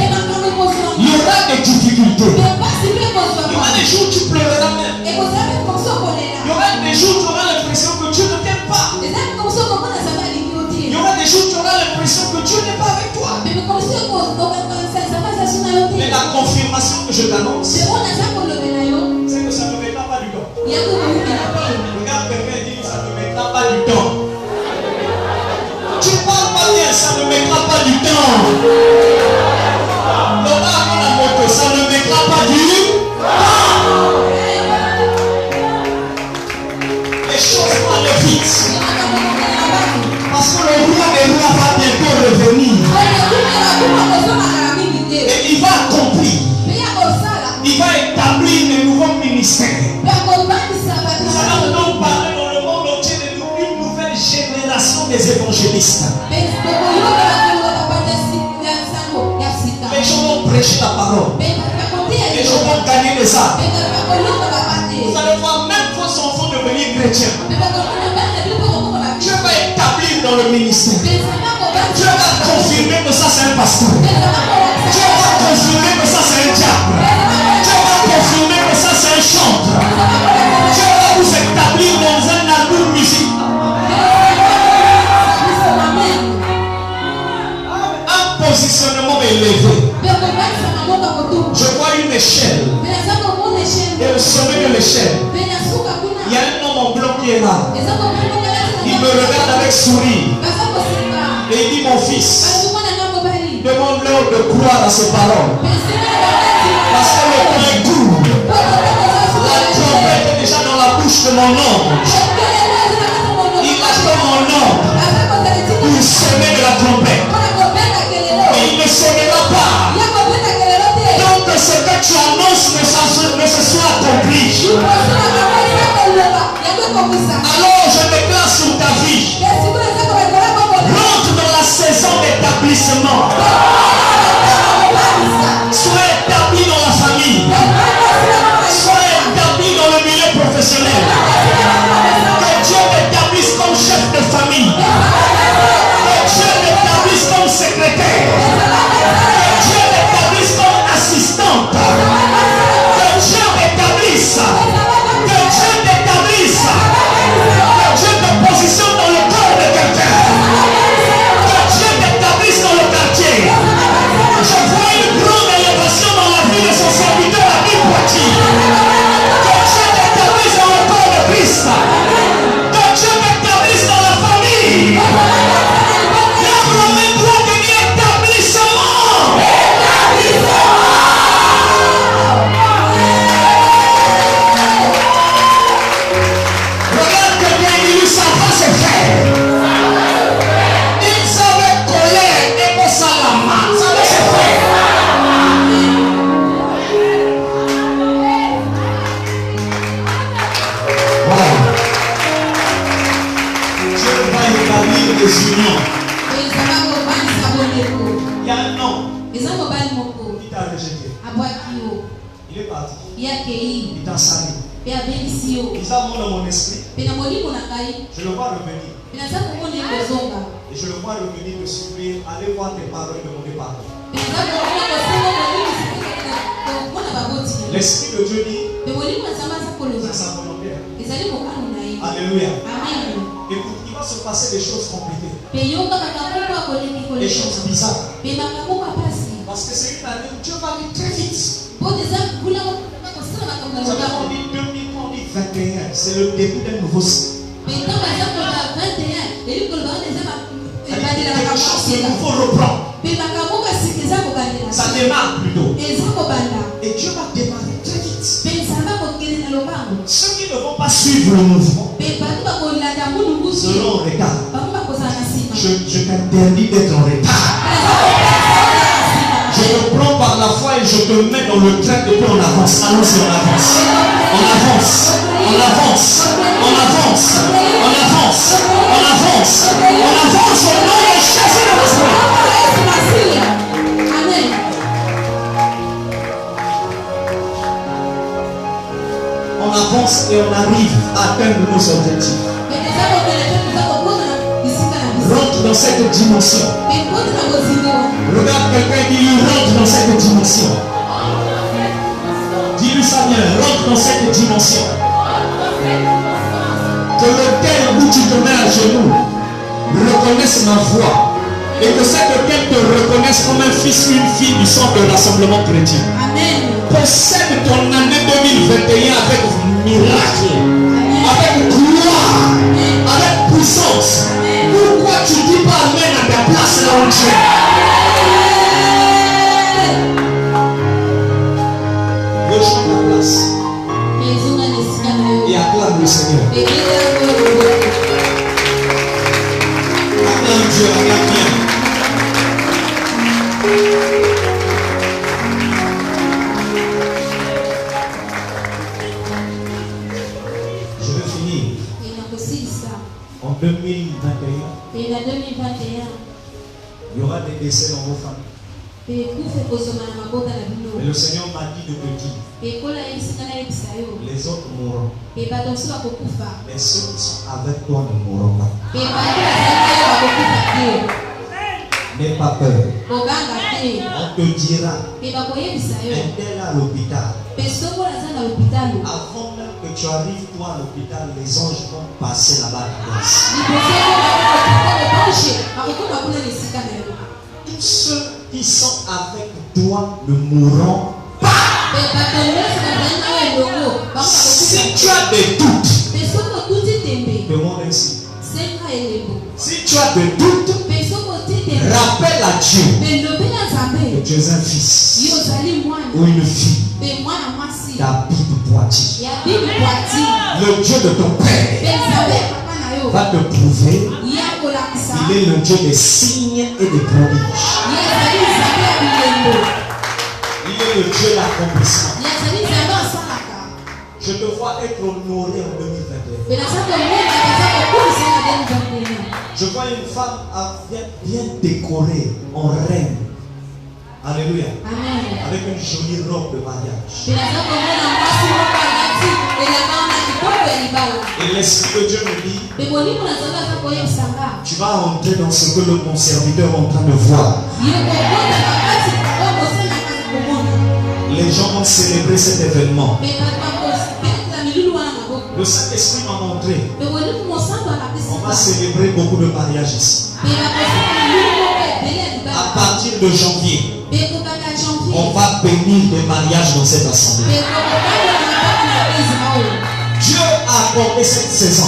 Il y aura des difficultés. Il y aura des jours où tu pleureras même. Il y aura des jours où tu auras l'impression que Dieu ne t'aime pas. Il y aura des jours où tu auras l'impression que Dieu n'est pas avec toi. Mais la confirmation que je t'annonce, c'est que ça ne mettra pas du temps. Regarde quelqu'un et dit, ça ne mettra pas du temps. Tu parles pas bien, ça ne mettra pas du temps. La moto, ça ne mettra pas du temps. Les choses vont aller vite. Parce que le roi des rois va bientôt revenir. Et il va accomplir. Il va établir de nouveaux ministères. Nous allons donc parler dans le monde entier d'une nouvelle génération des évangélistes. Les gens vont prêcher la parole. Les gens vont gagner des âmes. Vous allez voir même vos enfants devenir chrétiens. Dieu va établir dans le ministère. Dieu va confirmer que ça c'est un pasteur. Dieu va confirmer que ça c'est un diable. Dieu va confirmer que ça c'est un chanteur. Dieu va vous établir dans un album musique. Un positionnement élevé. Je vois une échelle. Et au sommet de l'échelle, il y a un homme en blanc qui est là. Il me regarde avec sourire. Et il dit, mon fils, demande-leur de croire à ses paroles. Parce que le temps est court. La trompette est déjà dans la bouche de mon ange. Il attend mon ange pour sonner de la trompette. Mais il ne sonnera pas. Donc ce que tu annonces ne se soit accompli. Alors je déclare sur ta vie, rentre dans la saison d'établissement. Sois établi dans la famille. Sois établi dans le milieu professionnel. Que Dieu t'établisse comme chef de famille. Que Dieu t'établisse comme secrétaire. Que Dieu t'établisse comme assistante. Que Dieu t'établisse. Que Dieu t'établisse. Que Dieu te positionne dans le corps de quelqu'un. Que Dieu t'établisse dans le quartier. Je vois une grande élévation dans la vie de son serviteur à Poitiers. Que Dieu t'établisse dans le corps de Christ. Que Dieu t'établisse dans la famille. La promesse doit devenir établissement. Regarde quelqu'un qui lui ça va se faire. Il savait colère et pour ça la main. Ça va se faire. Voilà. Dieu va établir des unions. Il y a un homme qui t'a rejeté. Il est parti. Il t'a sali. Il t'a montré dans mon esprit. Je le vois revenir. Et je le vois revenir me suivre. Allez voir tes parents et demander pardon. L'Esprit de Dieu dit c'est sa volonté. Alléluia. Écoute, il va se passer des choses compliquées. Des choses bizarres. Parce que c'est une année où Dieu va aller très vite. On dit 2021, c'est le début d'un nouveau cycle. Quelque chose de nouveau reprend. Ça démarre plutôt. Et Dieu va démarrer très vite. Ceux qui ne vont pas suivre le mouvement seront en retard. Je t'interdis d'être en retard. Je te prends par la foi et je te mets dans le train et puis on avance. Allons-y, on avance. On avance. On avance. On avance. On avance. On avance. On avance au nom de Jésus de Nazareth. On avance et on arrive à atteindre nos objectifs. Rentre dans cette dimension. Regarde quelqu'un qui lui rentre dans cette dimension. Dis-lui ça bien, rentre dans cette dimension. Que lequel où tu te mets à genoux reconnaisse ma voix. Et que cet lequel te reconnaisse comme un fils ou une fille du centre de rassemblement chrétien. Possède ton année 2021 avec miracle, avec gloire, avec puissance. Pourquoi tu dis pas amen à ta place là où tu es? Rejoins ta place et acclame le Seigneur. Acclame Dieu, acclame bien. Je vais finir. En 2021, il y aura des décès dans vos familles. Mais le Seigneur m'a dit de te dire, les autres mourront. Mais ceux qui sont avec toi ne mourront pas. N'aie pas peur. On te dira, un tel à l'hôpital. Avant même que tu arrives toi à l'hôpital, les anges vont passer là-bas à tous ceux qui sont avec toi ne mourront pas. Si tu as des doutes, demande ainsi. Si tu as des doutes, rappelle à Dieu que tu es un fils ou une fille d'Abib Poitiers. Le Dieu de ton père va te prouver. Il est le Dieu des signes et des prodiges. Il est le Dieu d'accomplissement. Je te vois être honoré en 2021. Je vois une femme bien décorée en reine. Alléluia. Amen. Avec une jolie robe de mariage. Et l'Esprit de Dieu me dit, tu vas entrer dans ce que mon serviteur est en train de voir. Les gens vont célébrer cet événement. Le Saint-Esprit m'a montré. On va célébrer beaucoup de mariages ici. À partir de janvier, on va bénir des mariages dans cette assemblée. Dieu a accordé cette saison.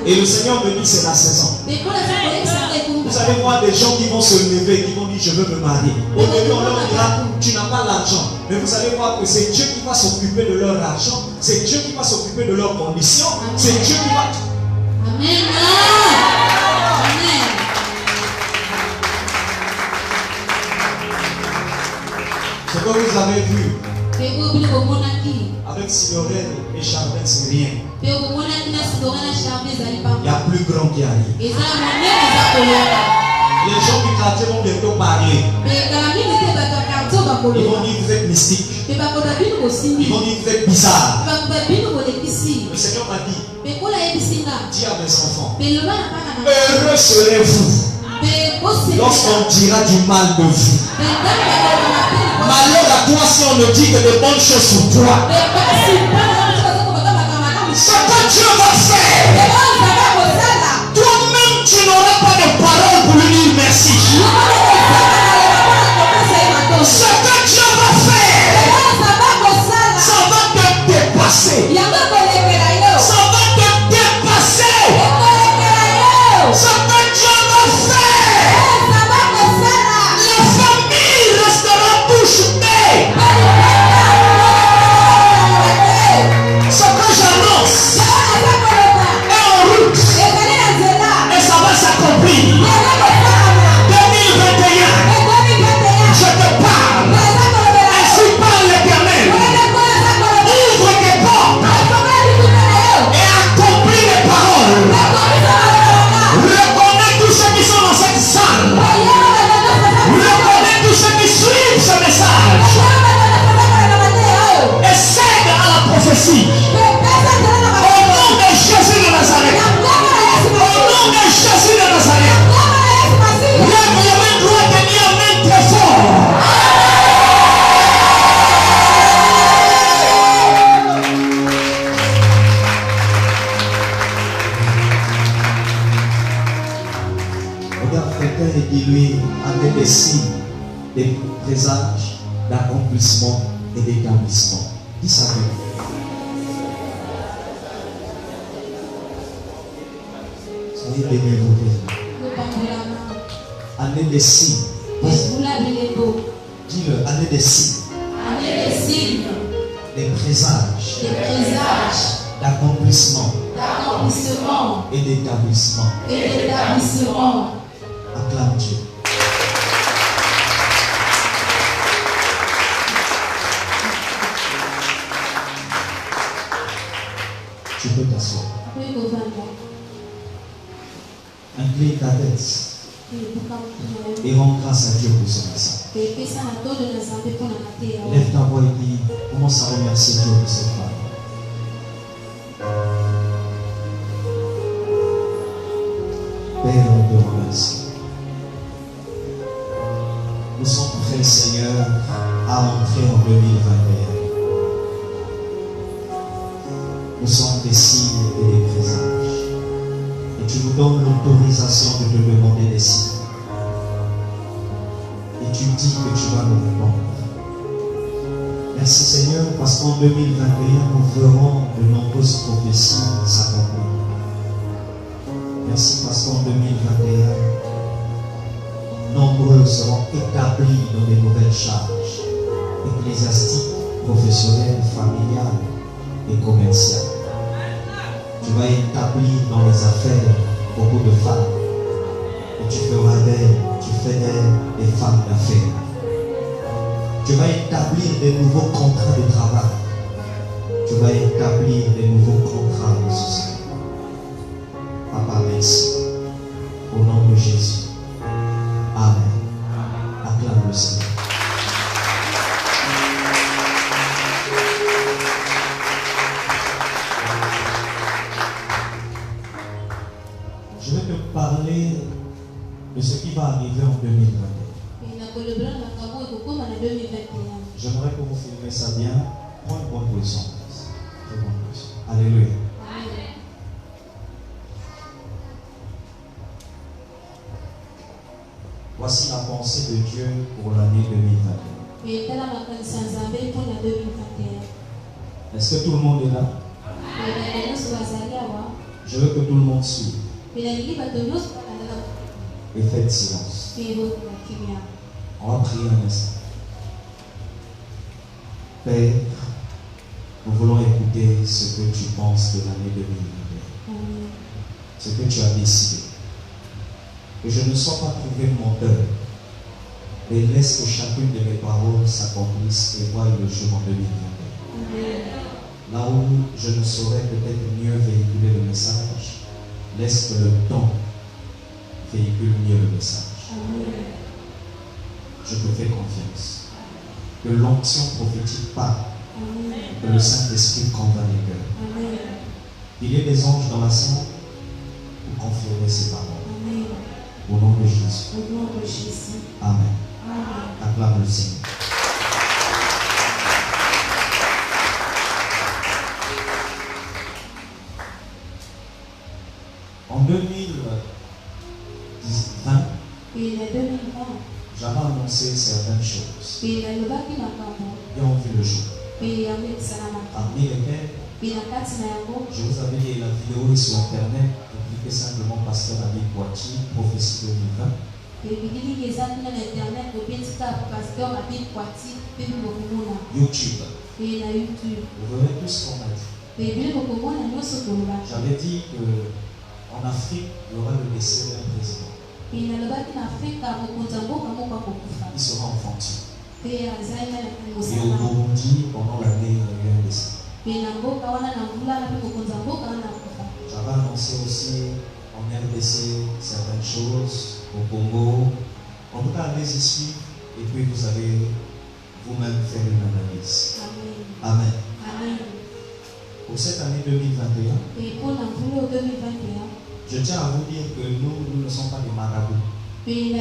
Et le Seigneur me dit c'est la saison. Vous allez voir des gens qui vont se lever, qui vont dire je veux me marier. Au début on leur dira tu n'as pas l'argent. Mais vous allez voir que c'est Dieu qui va s'occuper de leur argent. C'est Dieu qui va s'occuper de leurs conditions. C'est Dieu qui va... Amen. Amen. Ce que vous avez vu avec Signorelle et Charbel, c'est rien. Il y a plus grand qui arrive. Les gens du quartier vont bientôt parler. Ils vont dire vous êtes mystique. Ils vont dire vous êtes bizarre. Le Seigneur m'a dit, dis à mes enfants, heureux serez-vous lorsqu'on dira du mal de vous. Malheur à toi si on ne dit que de bonnes choses sur toi. Ce que Dieu va faire, toi-même tu n'auras pas de parole pour lui dire merci. Ce que Dieu va faire, ça va te dépasser. Ça va te dépasser. Ce que Dieu va faire, la famille restera bouche bée. Ce que j'annonce est en route et ça va s'accomplir. 2021, je te parle. Ainsi parle l'Éternel. Ouvre tes portes et accomplis les paroles. Reconnais tous ceux qui sont dans cette salle. Reconnais tous ceux qui suivent ce message. Et cède à la prophétie. Au nom de Jésus de Nazareth. Au nom de Jésus de Nazareth. Lève les mains droites et dis amen très fort. Regarde quelqu'un et dis-lui avec des signes, des présages d'accomplissement et d'établissement. Dis ça avec lui. Soyez bénis vos vies. Année des signes. Dis-le, année des signes. Des présages. D'accomplissement et d'établissement. Acclame Dieu. Tu peux t'asseoir. Incline ta tête et rends grâce à Dieu pour ce message. Lève ta voix et dis, commence à remercier Dieu pour cette femme. Père, on te remercie. Nous sommes prêts, Seigneur, à entrer en 2021. Nous sommes des signes et des présages. Et tu nous donnes l'autorisation de te demander des signes. Et tu dis que tu vas nous répondre. Merci Seigneur, parce qu'en 2021, nous verrons de nombreuses prophéties s'accomplir. Merci parce qu'en 2021, nombreux seront établis dans des nouvelles charges ecclésiastiques, professionnelles, familiales et commerciales. Tu vas établir dans les affaires beaucoup de femmes et tu feras d'elles, tu fais d'elles des femmes d'affaires. Tu vas établir des nouveaux contrats de travail. Tu vas établir des nouveaux contrats de société. Papa, merci. parler de ce qui va arriver en 2021. J'aimerais que vous filmez ça bien. Prends une bonne position. Très bonne position. Alléluia. Voici la pensée de Dieu pour l'année 2021. Est-ce que tout le monde est là? Je veux que tout le monde suive. Et faites silence. On va prier un instant. Père, nous voulons écouter ce que tu penses de l'année 2021. Ce que tu as décidé. Que je ne sois pas trouvé menteur, mais laisse que chacune de mes paroles s'accomplisse et voie le jour en 2021. Là où je ne saurais peut-être mieux véhiculer le message, laisse que le temps véhicule mieux le message. Je te fais confiance. Que l'onction prophétique parle. Que le Saint-Esprit convainc les cœurs. Il y ait des anges dans la salle pour confirmer ces paroles. Au nom de Jésus. Amen. Acclame le Seigneur. En 2020, j'avais annoncé certaines choses qui ont vu le jour. Parmi lesquelles, je vous avais dit la vidéo est sur internet. Cliquez simplement Pasteur David Poitiers, prophétie 2020. YouTube. Vous verrez tout ce qu'on a dit. J'avais dit qu'en Afrique, il y aura le décès d'un président. Il sera en fonction. Et au Burundi, pendant l'année, il y a eu un décès. J'avais annoncé aussi en RDC certaines choses, au Congo. En tout cas, allez-y suivre et puis vous allez vous-même faire une analyse. Amen. Pour cette année 2021, je tiens à vous dire que nous ne sommes pas des marabouts. Et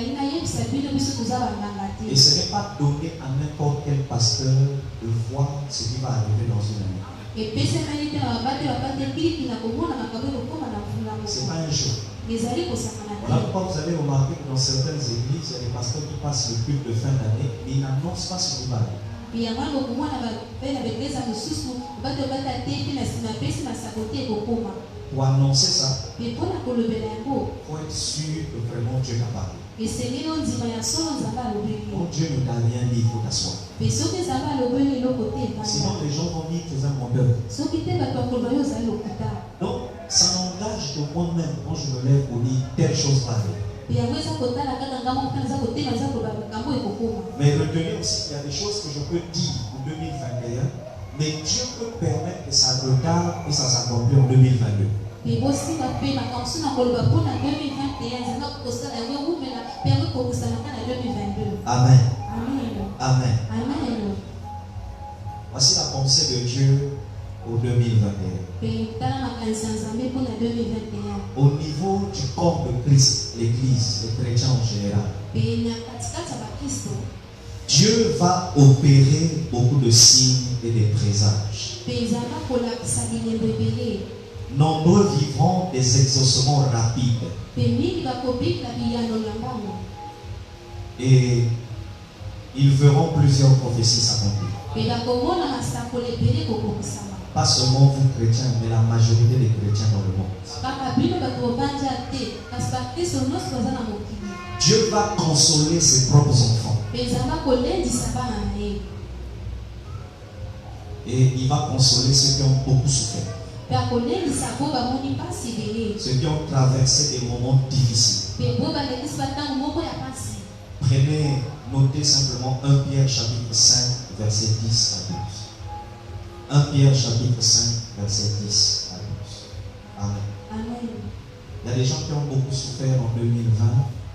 ce n'est pas donné à n'importe quel pasteur de voir ce qui va arriver dans une année. C'est pas un jeu. Voilà pourquoi vous avez remarqué que dans certaines églises, il y a des pasteurs qui passent le culte de fin d'année, mais ils n'annoncent pas ce qui va arriver. Pour annoncer ça, il faut être sûr que vraiment Dieu n'a parlé. Quand Dieu ne t'a rien dit, il faut t'asseoir. Sinon les gens vont dire que tu es un menteur. Donc ça m'engage de moi-même quand je me lève pour dire telle chose va arriver. Mais retenez aussi qu'il y a des choses que je peux dire pour 2021, mais Dieu peut permettre que ça retarde et ça s'accomplit en 2022. Amen. Amen. Voici la pensée de Dieu pour 2021. Au niveau du corps de Christ, l'Église, les chrétiens en général, Dieu va opérer beaucoup de signes et de présages. Nombreux vivront des exaucements rapides. Et ils verront plusieurs prophéties s'accomplir. Pas seulement vous chrétiens, mais la majorité des chrétiens dans le monde. Dieu va consoler ses propres enfants. Et il va consoler ceux qui ont beaucoup souffert. Ceux qui ont traversé des moments difficiles. Prenez, notez simplement 1 Pierre chapitre 5, verset 10 à 12. 1 Pierre chapitre 5, verset 10 à 12. Amen. Il y a des gens qui ont beaucoup souffert en 2020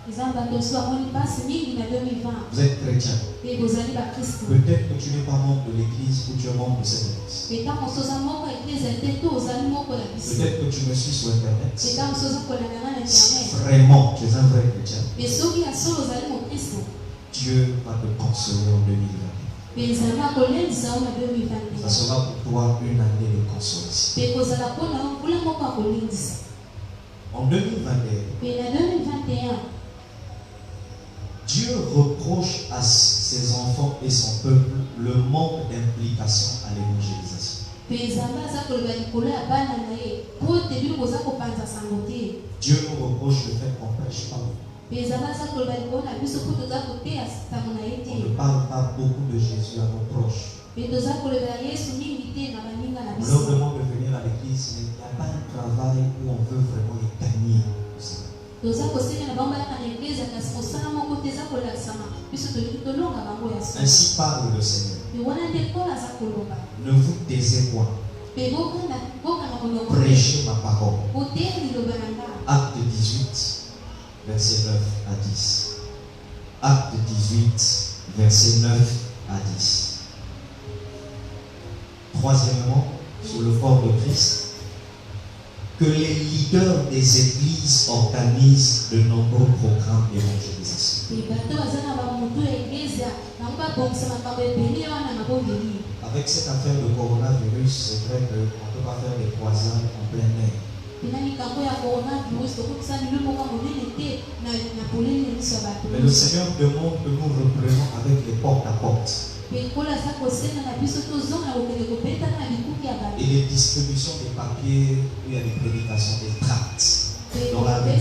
Ils ont battu à mon passe mingi na 2020. Vous êtes chrétien. Et vous allez à Christ. Peut-être que tu n'es pas membre de l'église ou tu es membre de cette église. Peut-être Peut-être que tu me suis sur internet. Internet. Vraiment, tu es un vrai chrétien. Mais ceux qui sont Dieu va te consoler en 2021. Ça sera pour toi une année de consolation. En 2021, Dieu reproche à ses enfants et son peuple le manque d'implication à l'évangélisation. Dieu nous reproche le fait qu'on ne prêche pas. On ne parle pas beaucoup de Jésus à nos proches. On leur demande de venir à l'église, mais il n'y a pas un travail où on veut vraiment les gagner. Ainsi parle le Seigneur. Ne vous taisez point. Prêchez ma parole. Acte 18, verset 9 à 10. Acte 18, verset 9 à 10. Troisièmement, sur le corps de Christ, que les leaders des églises organisent de nombreux programmes d'évangélisation. Avec cette affaire de coronavirus, c'est vrai qu'on ne peut pas faire des croisades en plein air. Mais le Seigneur demande que nous reprenions avec les porte à porte. Et les distributions des papiers, où il y a des prédications, des tracts dans la rue.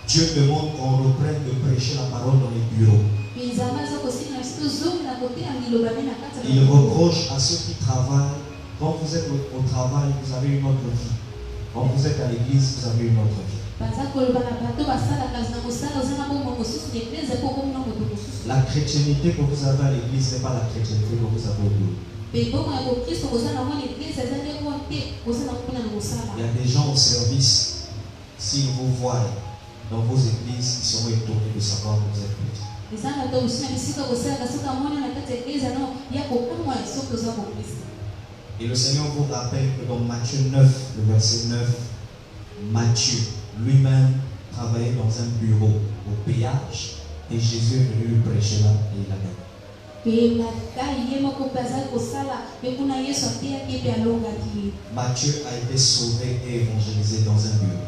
Dieu demande qu'on reprenne de prêcher la parole dans les bureaux. Il reproche à ceux qui travaillent. Quand vous êtes au travail, vous avez une autre vie. Quand vous êtes à l'église, vous avez une autre vie. La chrétienté que vous avez à l'église n'est pas la chrétienté que vous avez au bureau. Il y a des gens au service, s'ils vous voient dans vos églises, ils seront étonnés de savoir que vous êtes chrétien. Et le Seigneur vous rappelle que dans Matthieu 9, le verset 9, Matthieu lui-même travaillait dans un bureau au péage et Jésus est venu lui prêcher là et il a gagné. Matthieu a été sauvé et évangélisé dans un bureau.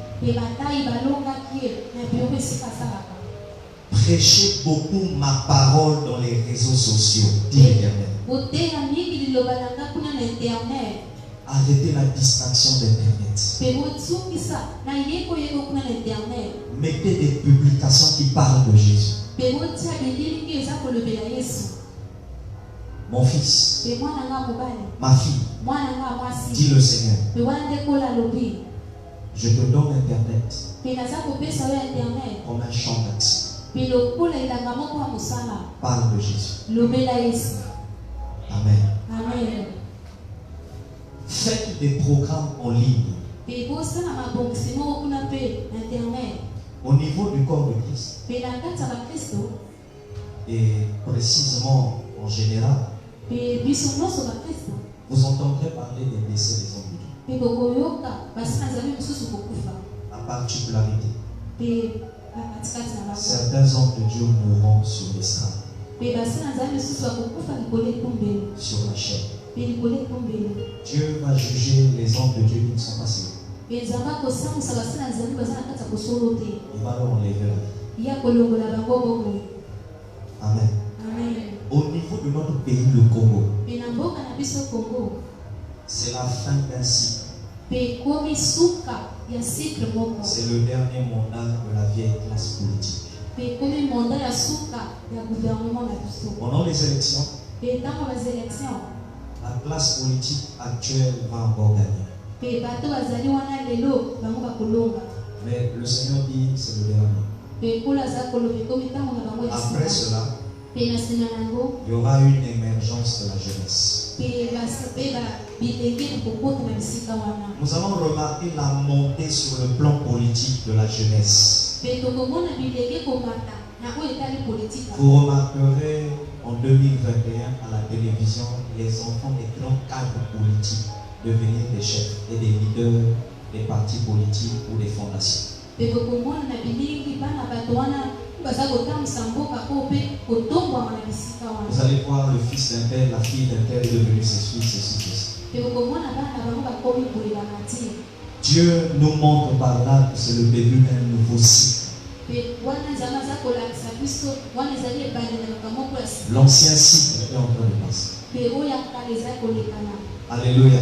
Prêchez beaucoup ma parole dans les réseaux sociaux, dit l'Éternel. Arrêtez la distraction d'Internet. Mettez des publications qui parlent de Jésus. Mon fils, ma fille, dit le Seigneur, je te donne Internet comme un champ d'action. Parle de Jésus. Amen. Amen. Faites des programmes en ligne. Au niveau du corps de Christ. Et précisément en général. Vous entendrez parler des décès des hommes de Dieu. La particularité. Certains hommes de Dieu mourront sur l'estrade. Sur la chair. Dieu va juger les hommes de Dieu qui ne sont pas sauvés. Il va leur enlever la vie. Amen. Au niveau de notre pays, le Congo, c'est la fin d'un cycle. C'est le dernier mandat de la vieille classe politique. Pendant les élections, la classe politique actuelle va encore gagner. Mais le Seigneur dit c'est le dernier. Après cela, il y aura une émergence de la jeunesse. Nous allons remarquer la montée sur le plan politique de la jeunesse. Vous remarquerez en 2021 à la télévision les enfants des grands cadres politiques devenir des chefs et des leaders des partis politiques ou des fondations. Vous allez voir le fils d'un tel, la fille d'un tel est devenue ses fils, ceci. Dieu nous montre par là que c'est le début d'un nouveau cycle. L'ancien cycle est en train de passer. Alléluia.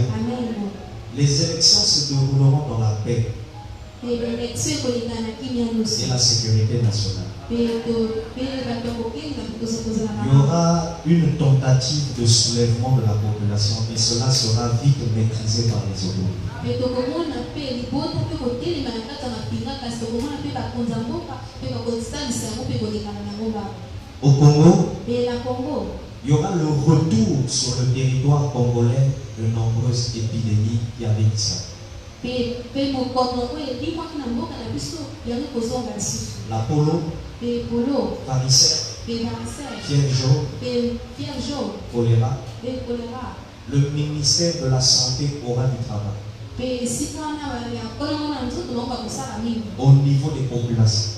Les élections se dérouleront dans la paix et la sécurité nationale. Il y aura une tentative de soulèvement de la population et cela sera vite maîtrisé par les autorités. Au Congo, il y aura le retour sur le territoire congolais de nombreuses épidémies qui avaient disparu. La polo, varicelle, fièvre jaune, choléra. Le ministère de la Santé aura du travail au niveau des populations.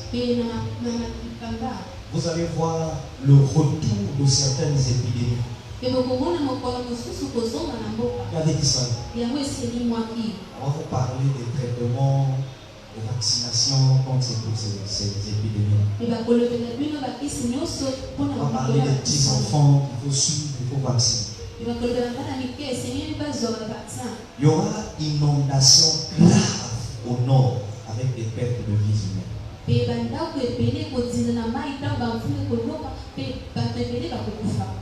Vous allez voir le retour de certaines épidémies qui avaient disparu. On va vous parler des traitements, de vaccination contre ces épidémies. On va parler des petits enfants qu'il faut suivre, il faut vacciner. Il y aura inondation grave au nord avec des pertes de vies humaines.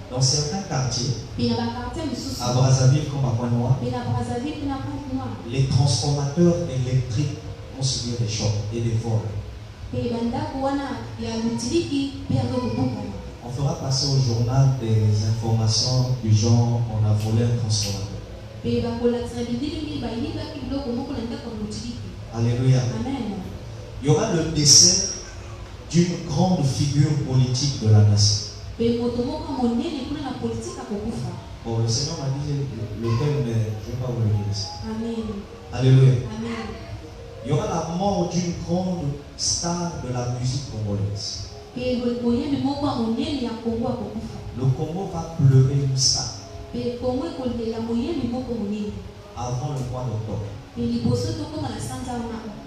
Dans certains quartiers, à Brazzaville comme à Pointe-Noire, les transformateurs électriques vont subir des chocs et des vols. On fera passer au journal des informations du genre on a volé un transformateur. Alléluia. Il y aura le décès d'une grande figure politique de la nation. Bon, le Seigneur m'a dit lequel, mais je ne vais pas vous le dire ici. Alléluia. Il y aura la mort d'une grande star de la musique congolaise. Le Congo va pleurer une star avant le mois d'octobre.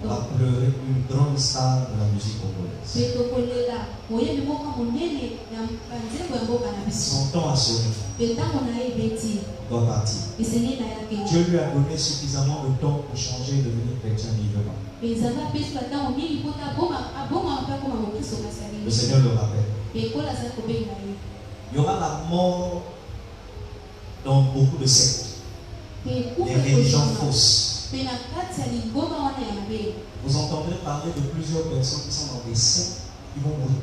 On va pleurer une grande star de la musique congolaise. Son temps a sonné. Il doit partir. Dieu lui a donné suffisamment de temps pour changer et devenir chrétien vivant. Le Seigneur le rappelle. Il y aura la mort dans beaucoup de sectes. Les religions fausses. Vous entendrez parler de plusieurs personnes qui sont dans des sectes qui vont mourir.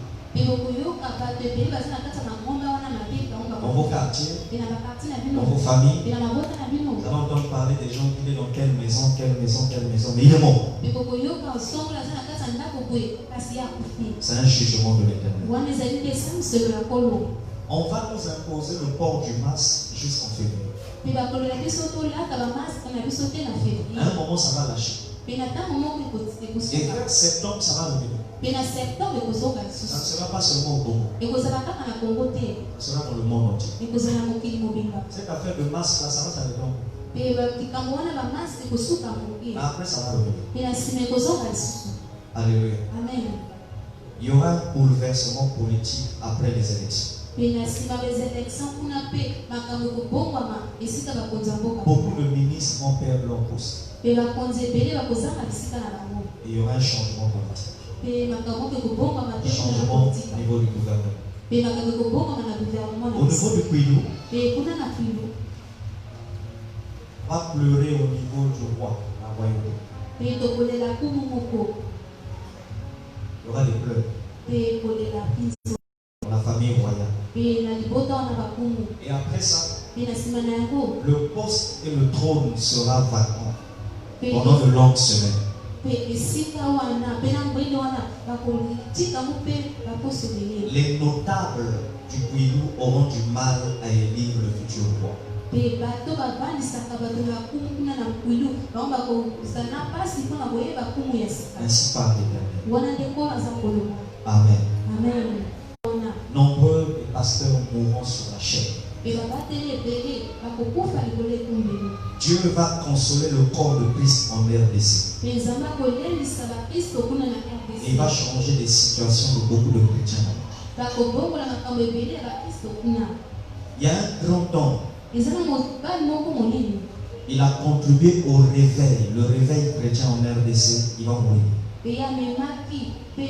Dans vos quartiers, dans vos familles, vous allez entendre parler des gens qui vivent dans quelle maison, mais il est mort. C'est un jugement de l'Éternel. On va nous imposer le port du masque jusqu'en février. À un moment, ça va lâcher. Et vers septembre, ça va revenir. Ça ne sera pas seulement au Congo. Ça sera dans le monde entier. Cette affaire de masque là, ça va s'arrêter en mais après, ça va revenir. Alléluia. Amen. Il y aura un bouleversement politique après les élections. Beaucoup de ministres vont perdre leur poste. Et il y aura un changement politique. Un changement au niveau du gouvernement. Au niveau du Kwilu, on va pleurer au niveau du roi, la royauté. Il y aura des pleurs dans la famille royale. Et après ça, mpe na nsima na yango le poste et le trône sera vacant mpe pendant de longues semaines. mpe esika wana mpe na mbwende wana bakotikango mpe baposo ebele Les notables du Kwilu auront du mal à élire le futur roi. mpe bato bavandisaka bato bakumu kuna na mokwilu bango bakozala na mpasi mpona koyeba kumu ya sika Ainsi parle l'Éternel. wana nde nkolo aza koloba Amen. amen wana Nombreux les pasteurs mourront sur la chair. mpe babateli ebele bakokufa likolo ekumbeli Dieu va consoler le corps de Christ en RDC. mpe nzambe akolelisa bakristo kuna na Et il va rdc changer les situations de beaucoup de chrétiens. bakobongola makambo ebele ya bakristo kuna Il y a un grand temps, eza na mobali moko monene il a contribué au réveil. Le réveil chrétien en RDC, il va mourir. mpe ye amemaki mpe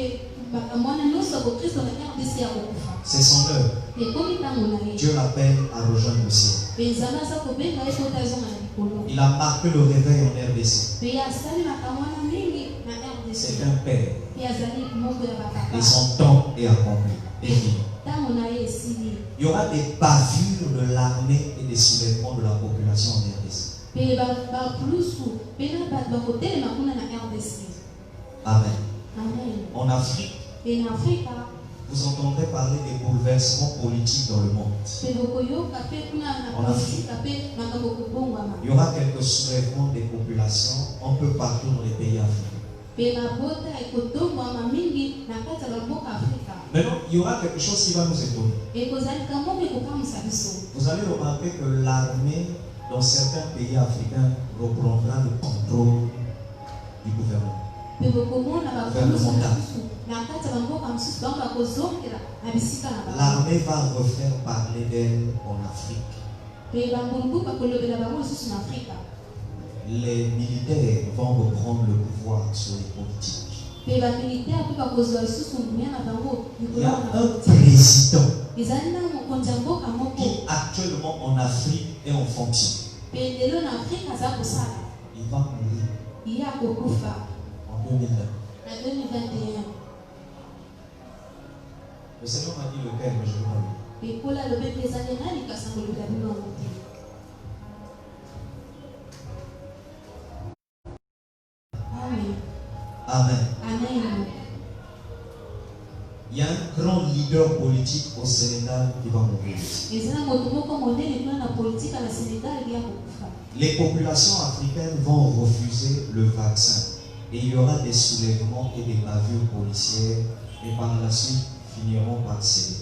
makambo wana nyonso ya bokristo na rdc ya kokufa C'est son heure. ekomi ntango na ye Dieu l'appelle à rejoindre le ciel. mpe nzambe aza kobenga ye kota azonga na likolo Il a marqué le réveil en RDC. mpe ye asali makambo wana mingi na rdc C'est un père. mpe azali moko ya Et bapapa son temps est accompli. Et fini. ntango na ye esili Il y aura des bavures de l'armée et des soulèvements de la population en RDC. mpe bakulusu mpe na bato bakotelema kuna na rdc Amen. amen En Afrique, mpe na afrika vous entendrez parler des bouleversements politiques dans le monde. mpe bokoyoka mpe kuna na politika mpe makambo kobongwama Il y aura quelques soulèvements des populations un peu partout dans les pays africains. mpe mabota ekotongwama mingi na kati ya bamboka afrika Maintenant, il y aura quelque chose qui va nous étonner. ekozalika moko ekokamwisa biso Vous allez remarquer que l'armée dans certains pays africains reprendra le contrôle du gouvernement. mpe bokomona bakulusu mosusu na kati ya bamboka mosusu bango bakozongela na bisika na bango L'armée va refaire parler d'elle en Afrique. mpe bambungu bakolobela bango lisusu na afrika Les militaires vont reprendre le pouvoir sur les politiques. mpe bamilitaire mpe bakozwa lisusu nguya na bango Il y likolo a na un président ezali na mokonzi ya mboka moko qui actuellement en Afrique est en fonction. mpe lelo na afrika aza kosala Il va mourir ye akokufa en 2020. na 2021 Le Seigneur m'a dit lequel, mais je ne vais pas lui. mpe kola alobi mpe ezali nani kasi akolobela bino yango te amen Amen. amen Il y a un grand leader politique au Sénégal qui va mourir. eza na moto moko monene kuna na politika na senegal ya kokufa Les populations africaines vont refuser le vaccin. Et il y aura des soulèvements et des bavures policières. Et par la suite, finiront par céder.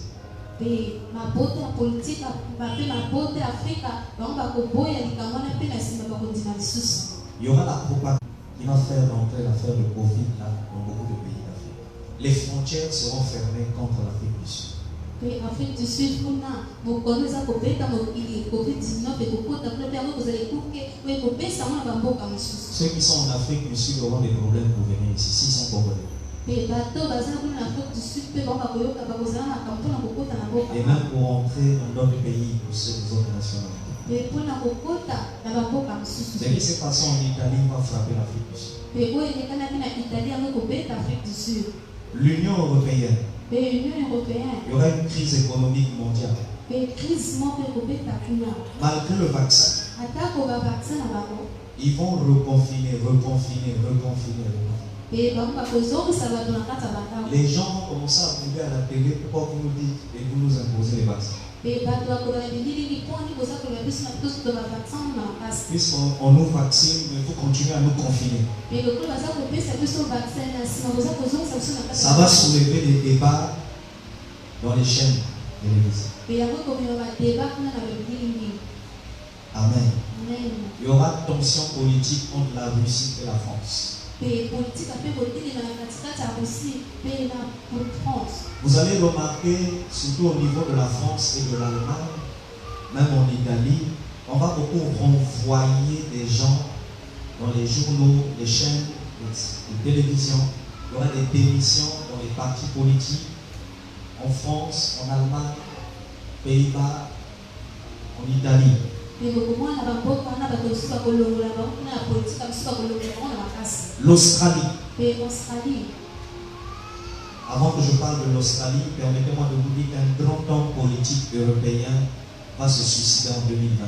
mpe mabota ya politika mpe mabota ya afrika bango bakoboya likambo wana mpe na nsima bakondima lisusu Il y aura la propagande qui va faire rentrer l'affaire de Covid là, dans beaucoup de pays d'Afrique. Les frontières seront fermées contre l'Afrique du Sud. mpe afrique du sud kuna mokono eza kobeta mokili covid-19 ekokota kuna mpe yango ekozala ekuke oyo ekopesa ngo na bamboka mosusu Ceux qui sont en Afrique du Sud auront des problèmes pour venir ici, s'ils sont congolais. mpe bato baza kuna na afrique du sud mpe bango bakoyoka bakozala makambo mpona kokota na mboka Et même pour entrer dans d'autres pays, pour ceux des autres nationalités. mpe mpona kokota na bamboka mosusu Ce qui s'est passé en Italie va frapper l'Afrique du Sud. mpe oyo elekanaki na italie yango ekobeta afrique du sud L'Union européenne, mpe union européenne il y aura une crise économique mondiale. mpe crise moko ekobeta kuna Malgré le vaccin, atako bavaccin na bango ils vont reconfiner. mpe bango bakozongisa bato na kati ya bandako Les gens vont commencer à bouger à la télé pourquoi vous nous dites et vous nous imposez les vaccins. mpe bato bakoba na bililingi mponi koza kolela biso na tosoto bavaccin na makasi Puisqu'on nous vaccine, mais vous continuez à nous confiner. mpe lokolo baza kopesa biso vaccin na nsima koza kozongisa biso na kati Ça va soulever des débats dans les chaînes télévisées. mpe yango ekomema badeba kuna na babililingi Amen. amen Il y aura tension politique entre la Russie et la France. mpe politika mpe kotelema na katikati ya russie mpe na france Vous allez remarquer, surtout au niveau de la France et de l'Allemagne, même en Italie, on va beaucoup renvoyer des gens dans les journaux, les chaînes de télévision. Il y aura des démissions dans les partis politiques en France, en Allemagne, Pays-Bas, en Italie. mpe bokomwana bamboka wana bato mosusu bakolongola bango kuna ya politika mosusu bakolongola bango na makasi L'Australie. mpe australie Avant que je parle de l'Australie, permettez-moi de vous dire qu'un grand homme politique européen va se suicider en 2021.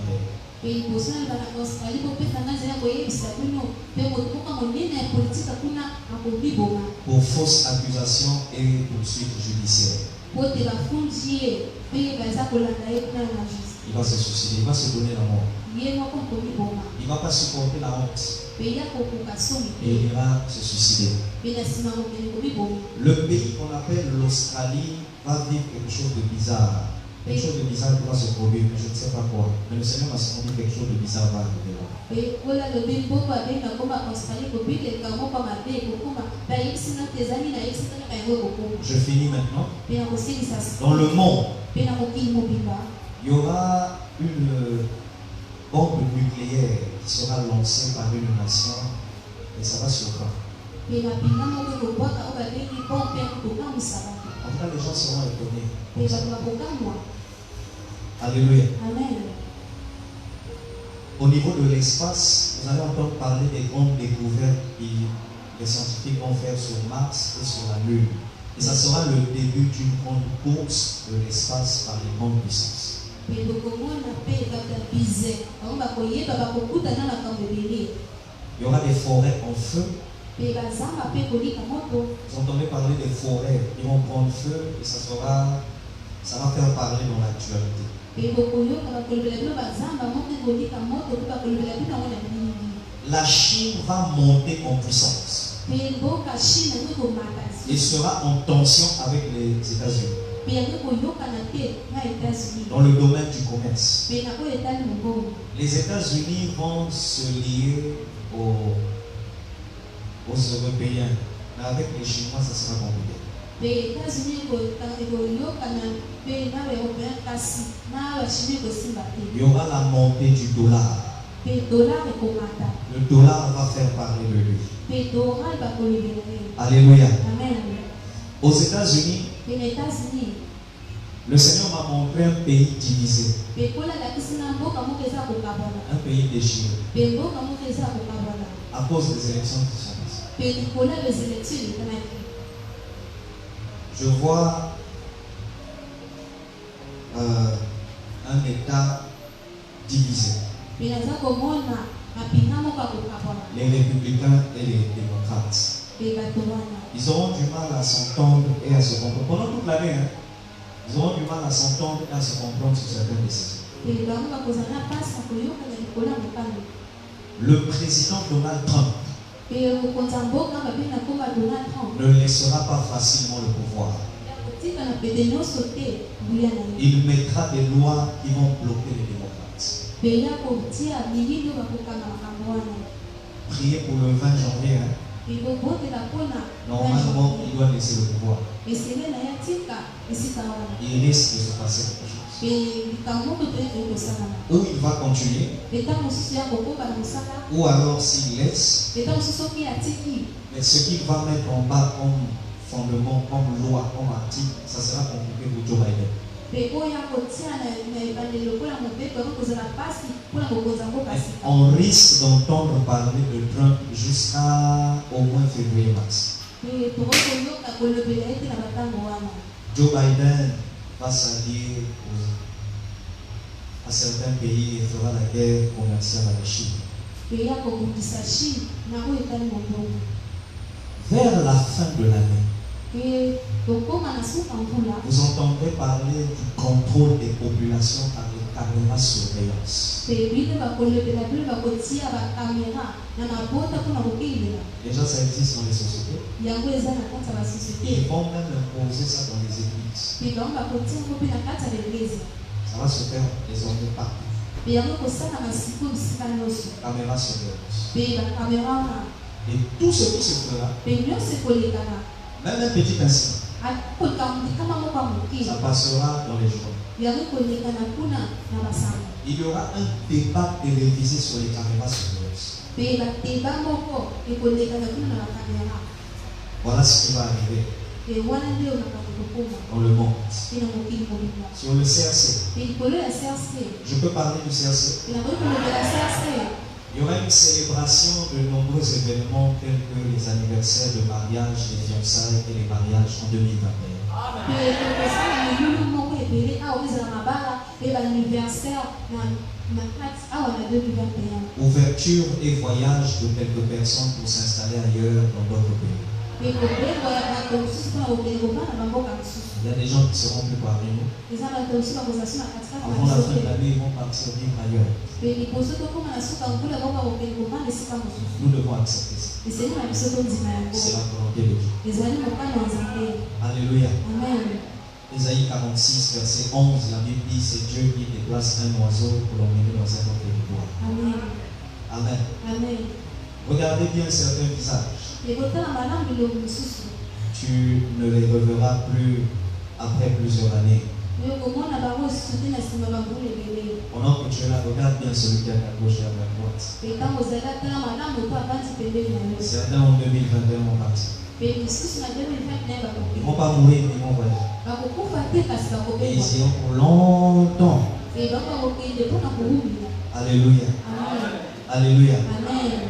pe liboso na bana Australie kopesa nga nzela koyebisa bino pe moto moko monene ya politika kuna akobiboma Pour fausse accusation et poursuite judiciaire. po te bafundi ye pe baza kolanda ye kuna na justice Il va se suicider, il va se donner la mort. ye moko akobiboma Il ne va pas supporter la honte pe ya kokoka soni et il ira se suicider. pe na nsima mokili kobiboma Le pays qu'on appelle l'Australie va vivre quelque chose de bizarre. Quelque chose de bizarre qui va se produire, mais je ne sais pas quoi. Mais le Seigneur m'a dit quelque chose de bizarre va arriver là. pe ola lobi mboko abenga koma Australie kobileka moko mabe kokoma bayebisi na te ezali na yebisi kaka yango ekokoma Je finis maintenant. pe na kosilisa Dans le monde, pe na mokili mobimba il y aura une bombe nucléaire qui sera lancée par une nation et ça va surprendre. pe na pinga moko ekobwaka oyo babengi bompe ya kokamwisa bato En tout cas, les gens seront étonnés. pe bato bakokamwa Alléluia. amen. Au niveau de l'espace, vous allez entendre parler des grandes découvertes que les scientifiques vont faire sur Mars et sur la Lune. Et ça sera le début d'une grande course de l'espace par les grandes puissances. pe bokomona pe bato ya bize bango bakoyeba bakokutana na makambo ebele Il y aura des forêts en feu. pe bazamba pe kolika moto Vous entendez parler des forêts qui vont prendre feu et ça va faire parler dans l'actualité. pe bokoyoka bakolobela bino bazamba moko ekolika moto pe bakolobela bino yango na mingi La Chine va monter en puissance pe mboka chine yango ekomaka et sera en tension avec les États-Unis pe yango ekoyokana te na États-Unis dans le domaine du commerce. pe na oyo etali mobongo Les États-Unis vont se lier aux Européens. Mais avec les Chinois, ça sera compliqué. pe États-Unis ekoyokana pe na baeuropéen kasi na bachine ekosimba te Il y aura la montée du dollar. pe dollar ekomata Le dollar va faire parler de lui. pe dollar bakolobela ye Alléluia. amen. Aux États-Unis, pe na États-Unis le Seigneur m'a montré un pays divisé, pe kola lakisi na mboka moko eza kokabwana un pays déchiré, pe mboka moko eza kokabwana à cause des élections qui sont passées. pe likolo ya basélection elekanaki Je vois un État divisé, pe naza komona mapinga moko ya kokabwana les républicains et les démocrates. pe bato wana Ils auront du mal à s'entendre et à se comprendre. Pendant toute l'année, hein, ils auront du mal à s'entendre et à se comprendre sur certaines décisions. pe bango bakozala na mpasi na koyokana likolo ya mokano Le président Donald Trump pe mokonzi ya mboka babenga komba Donald Trump ne laissera pas facilement le pouvoir. ya kotikana pete nyonso te nguya na ye Il mettra des lois qui vont bloquer les démocrates. pe ya kotia milindo bakokanga makambo wana Priez pour le 20 janvier. Hein. pe kobotela mpona Normalement, il doit laisser le pouvoir. esele na ye tika esika wana Il risque de se passer quelque chose. pe likambo moko te ekosalama Ou il va continuer, pe ntango mosusu ya kokoba na mosaka ou alors s'il laisse, pe ntango mosusu soki atiki mais ce qu'il va mettre en bas comme fondement, comme loi, comme article, ça sera compliqué pour Joe Biden. pe oyo akotia na ebandeli lokola mopepe akokozala mpasi mpona mokonzi ya mboka sika On risque d'entendre parler de Trump jusqu'à au moins février-mars. pe tokokoyoka kolobela ete na batango wana Joe Biden va s'allier à certains pays et fera la guerre commerciale avec la Chine. pe ya kobundisa chine na oyo etali mobongo Vers la fin de l'année, pe tokóma na suka mvula vous entendrez parler du contrôle des populations par les caméras surveillance. pe bino bakolobela bino bakotia bakamera na mabota mpona kokelela Déjà, ça existe dans les sociétés. yango eza na kati ya basosiete Ils vont même imposer ça dans les églises. pe bango bakotia yango mpe na kati ya baeglise Ça va se faire désormais partout. pe yango ekosalama sikoyo bisika nyonso Caméra surveillance. pe bakamera wana Et tout ce qui se fera, pe nyonso ekolekana même un petit incident, akoleka likama moko ya moke ça passera dans les journaux. yango ekolekana kuna na basango Il y aura un débat télévisé sur les caméras surveillance. pe bateba moko ekolekana kuna na bakamera Voilà ce qui va arriver pe wana nde makambo tokóma dans le monde. pe na mokili mobimba Sur le CRC, pe likolo ya CRC je peux parler du CRC. pe nakoki kolobela CRC Il y aura une célébration de nombreux événements tels que les anniversaires de mariage, les fiançailles et les mariages en 2021. pe tokosala milulu moko ebele awa ezala mabala Et l'anniversaire na kati awa na 2021. Ouverture et voyage de quelques personnes pour s'installer ailleurs dans d'autres pays. Et kobengwa ya bato mosusu mpona kokende kobanda bamboka mosusu. Il y a des gens qui seront plus parmi nous. Eza bato mosusu bakozala na katikati Avant la fin de l'année, ils vont partir vivre ailleurs. pe liboso tokóma na suka mbula bakoka kokende kobanda esika mosusu. Nous devons accepter ça. Eseli na biso tondima yango. C'est la volonté de Dieu. Ezali mokano ya Nzambe. Alléluia. Amen. Ésaïe 46, verset 11, la Bible dit c'est Dieu qui déplace un oiseau pour l'emmener dans un autre territoire. Amen. Amen. Amen. Regardez bien certains visages. ekotala malamu biloko mosusu. Tu ne les reverras plus après plusieurs années. okomona bango lisusu te na nsima bambula ebele. Pendant que tu es là, regarde bien celui qui est à ta gauche et à ta droite. Pe ntango ozali atala malamu to avandi pembeni na yo. Certains en 2021 vont partir. Pe lisusu na 2021 Ils ne vont pas mourir, mais ils vont voyager. bakokufa te kasi Et bakobengwa. ils iront pour longtemps. Pe bango bakokende mpona kowumela. Alléluia. Amen. Alléluia. Amen.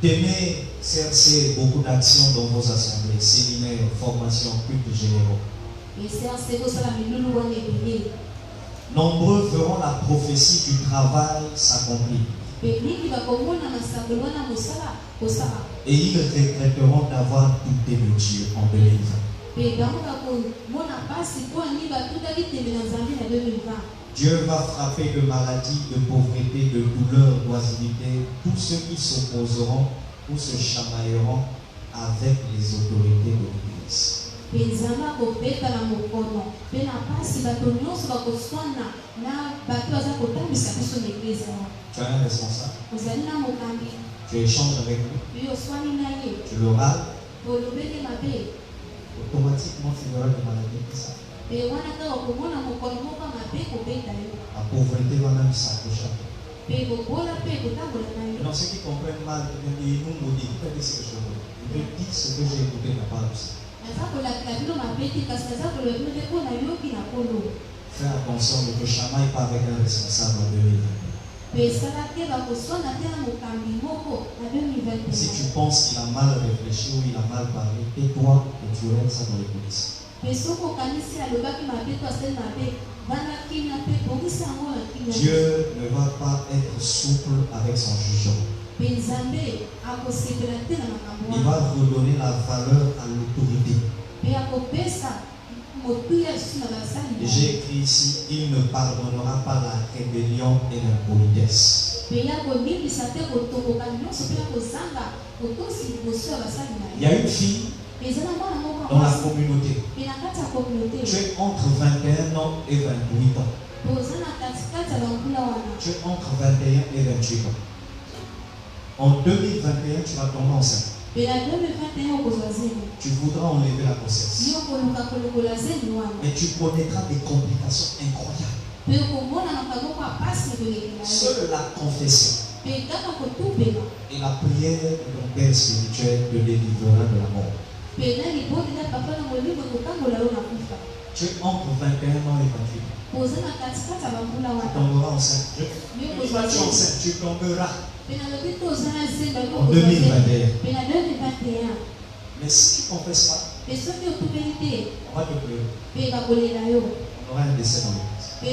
Tenez, CRC, beaucoup d'actions dans vos assemblées, séminaires, formations, cultes généraux. eserse kosala milulu wana ebele. Nombreux verront la prophétie du travail s'accomplir. Pe mingi bakomona masakoli wana mosala kosala. Et ils regretteront d'avoir douté de Dieu en 2020. Pe bango bakomona pasi mpo ani batutaki tembe na Nzambe na 2020. Dieu va frapper de maladies, de pauvreté, de douleurs, d'oisiveté, tous ceux qui s'opposeront ou se chamailleront avec les autorités de l'Église. Pe Nzambe akobeta na mokono mpe na pasi bato nyonso bakoswana na bato baza kotambisa biso na eglize awa. Tu as un responsable, ozali na mokambi tu échanges avec lui, oyo oswani na ye tu le râles, olobeli mabe automatiquement tu verras des maladies comme ça. pe wana kaka okomona mokono moko mabe kobeta yo La pauvreté va même s'approcher à toi. pe kobola mpe kotambola na yo. Donc ceux qui comprennent mal, ils nous maudissent. Vous faites ce que je veux. Je dis ce que j'ai écouté de la part de ça. naza kolakela bino mabe te kasi naza koloba bino te mpo nayoki na kolo. Fais attention, ne te chamaille pas avec un responsable en 2021. Pe esala te bakoswana te na mokambi moko na Si 2021. tu penses qu'il a mal réfléchi ou il a mal parlé, tais-toi et tu règles ça dans les coulisses. Pe soki okanisi alobaki mabe to asali mabe bana kina mpe bongisa yango na kina. Dieu ne va pas être souple avec son jugement. Pe Nzambe akosepela te na makambo Il wana. va redonner la valeur à l'autorité. Pe akopesa motuya lisusu na basali Et na j'ai ye. écrit ici, il ne pardonnera pas la rébellion et l'impolitesse. Pe ya kolimbisa te kotomboka nyonso mpe ya kozanga kotosi liboso ya basali na Il y a ye. une fille Pe eza na mwana moko dans la mwasi communauté. pe na kati ya communauté. Tu es entre 21 ans et 28 ans. Pe oza na katikati ya bambula wana. Tu es entre 21 et 28 ans. En 2021, tu vas tomber enceinte. Pe na 2021 okozwa zemi. Tu voudras enlever la grossesse. Yo koluka kolokola zemi wana. Mais tu connaîtras des complications incroyables. Pe okomona makambo moko ya pasi kolekela yo. Seule la confession Pe kaka kotubela. et la prière de ton Père spirituel te délivrera de la mort. Pe na liboti na papa na molimo kotambola yo na kufa. Tu es entre 21 ans et 28 ans. Pe oza na katikati ya bambula Tu wana. tomberas enceinte. Yo Tu kozwa vas zemi. enceinte, tu tomberas Pe na lobi te oza na zemi yo en kozwa zemi. 2021. Pe na 2021. Mais si tu ne confesses pas, Pe soki otubeli te on va te pleurer. pe bakolela yo. On aura un décès dans l'église. Pe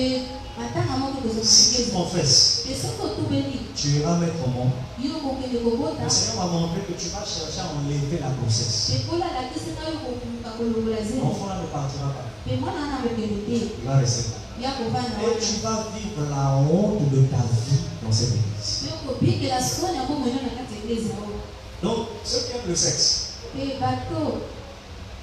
matanga moko Si tu kozokokeza. confesses, Pe soki otubeli tu iras mettre au monde. yo kokende kobota. Le Seigneur m'a montré que tu vas chercher à enlever la grossesse. Pe kola alakisi na yo kokuluka kolongola zemi. L'enfant là ne partira pas. Pe mwana wana mokende te Il va rester là. ya kovanda Et wana. tu vas vivre la honte de ta vie dans cette église. Pe okobikela soni yango monyo na kati ya eglise yango. Donc, ceux qui aiment le sexe, Pe bato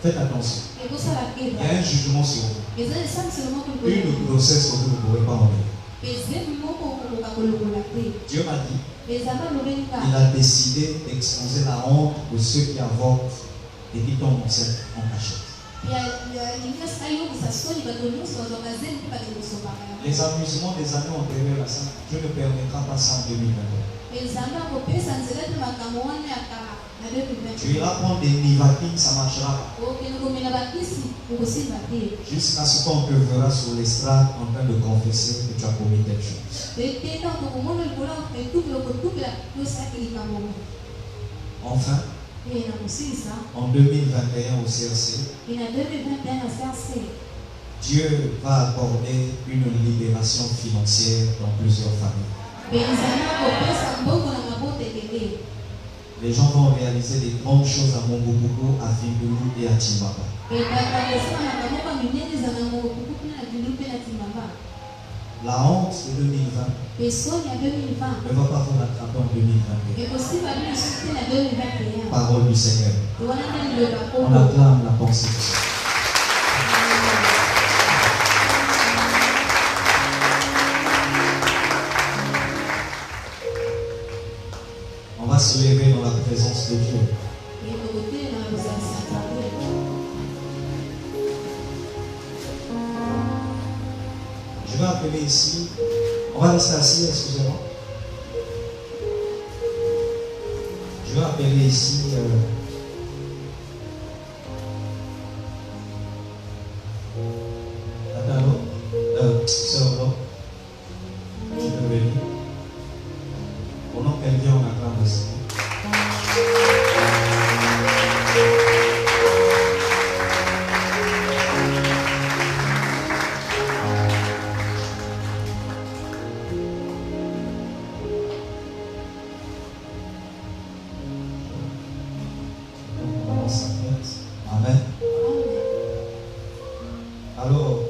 faites attention. ekosala Il y keba. a un jugement sur vous. Eza esaliselo moko likolo. Une grossesse que vous ne pourrez pas enlever. Pe zemi moko okokoka kolongola te. Dieu m'a dit, Pe ezanga lobeli il kaka. a décidé d'exposer la honte de ceux qui avortent et qui tombent enceintes en cachette. Pe alingi ayokisa soni bato nyonso bazwaka zemi mpe bakende kosopaka yango. Les amusements des années antérieures à ça, Dieu ne permettra pas ça en 2021. Pe Nzambe akopesa nzela te makambo wana ya kala na Tu 2021. iras prendre des nivatines, ça ne marchera pas. Okende komela bakisi okosimba te. Jusqu'à ce qu'on te verra sur l'estrade en train de confesser que tu as commis quelque chose. Pe te ntango tokomona likolo etubela okotubela tosaki likambo moko. Enfin, Pe na kosilisa en 2021 au CRC, pe na 2021 na CRC Dieu va accorder une libération financière dans plusieurs familles. Les gens vont réaliser des grandes choses à Mongobougou, à Fimboulou et à Timbaba. La honte de 2020 ne va pas vous rattraper en 2021. Parole du Seigneur. On acclame la pensée du Seigneur. On va se lever dans la présence de Dieu. Je vais appeler ici. On va rester assis, excusez-moi. Je vais appeler ici. Sœur Lo. Tu peux venir. Pendant qu'elle vient, on acclame le Seigneur. Amen. Alors,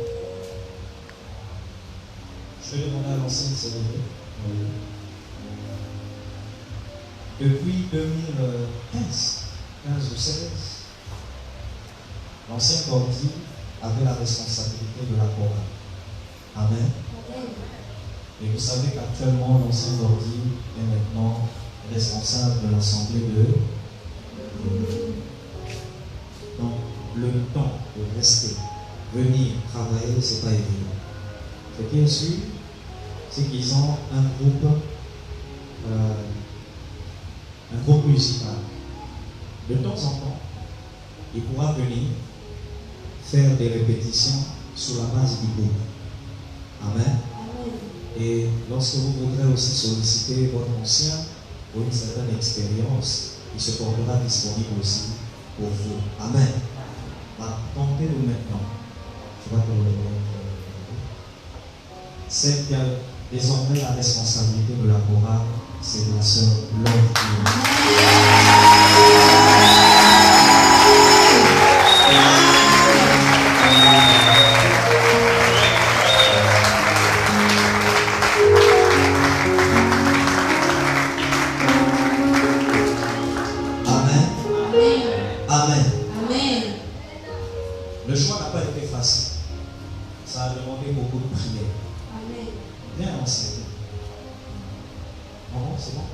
je vais demander à l'ancienne de se lever. Depuis 2015, 15 ou 16, l'ancien Gordy avait la responsabilité de la chorale. Amen. Et vous savez qu'actuellement, l'ancien Gordy est maintenant responsable de l'assemblée de. Donc, le temps de rester, venir travailler, ce n'est pas évident. Ce qui est sûr, c'est qu'ils ont un groupe musical. De temps en temps, il pourra venir faire des répétitions sur la base du groupe. Amen. Et lorsque vous voudrez aussi solliciter votre ancien pour une certaine expérience, il se portera disponible aussi pour vous. Amen. Tentez-le maintenant. Je vais te le donner. Celle qui a désormais la responsabilité de la chorale, c'est la sœur Love. Amen. Amen. Amen. Le choix n'a pas été facile. Ça a demandé beaucoup de prières. Amen. Viens enseigner. Non, c'est bon.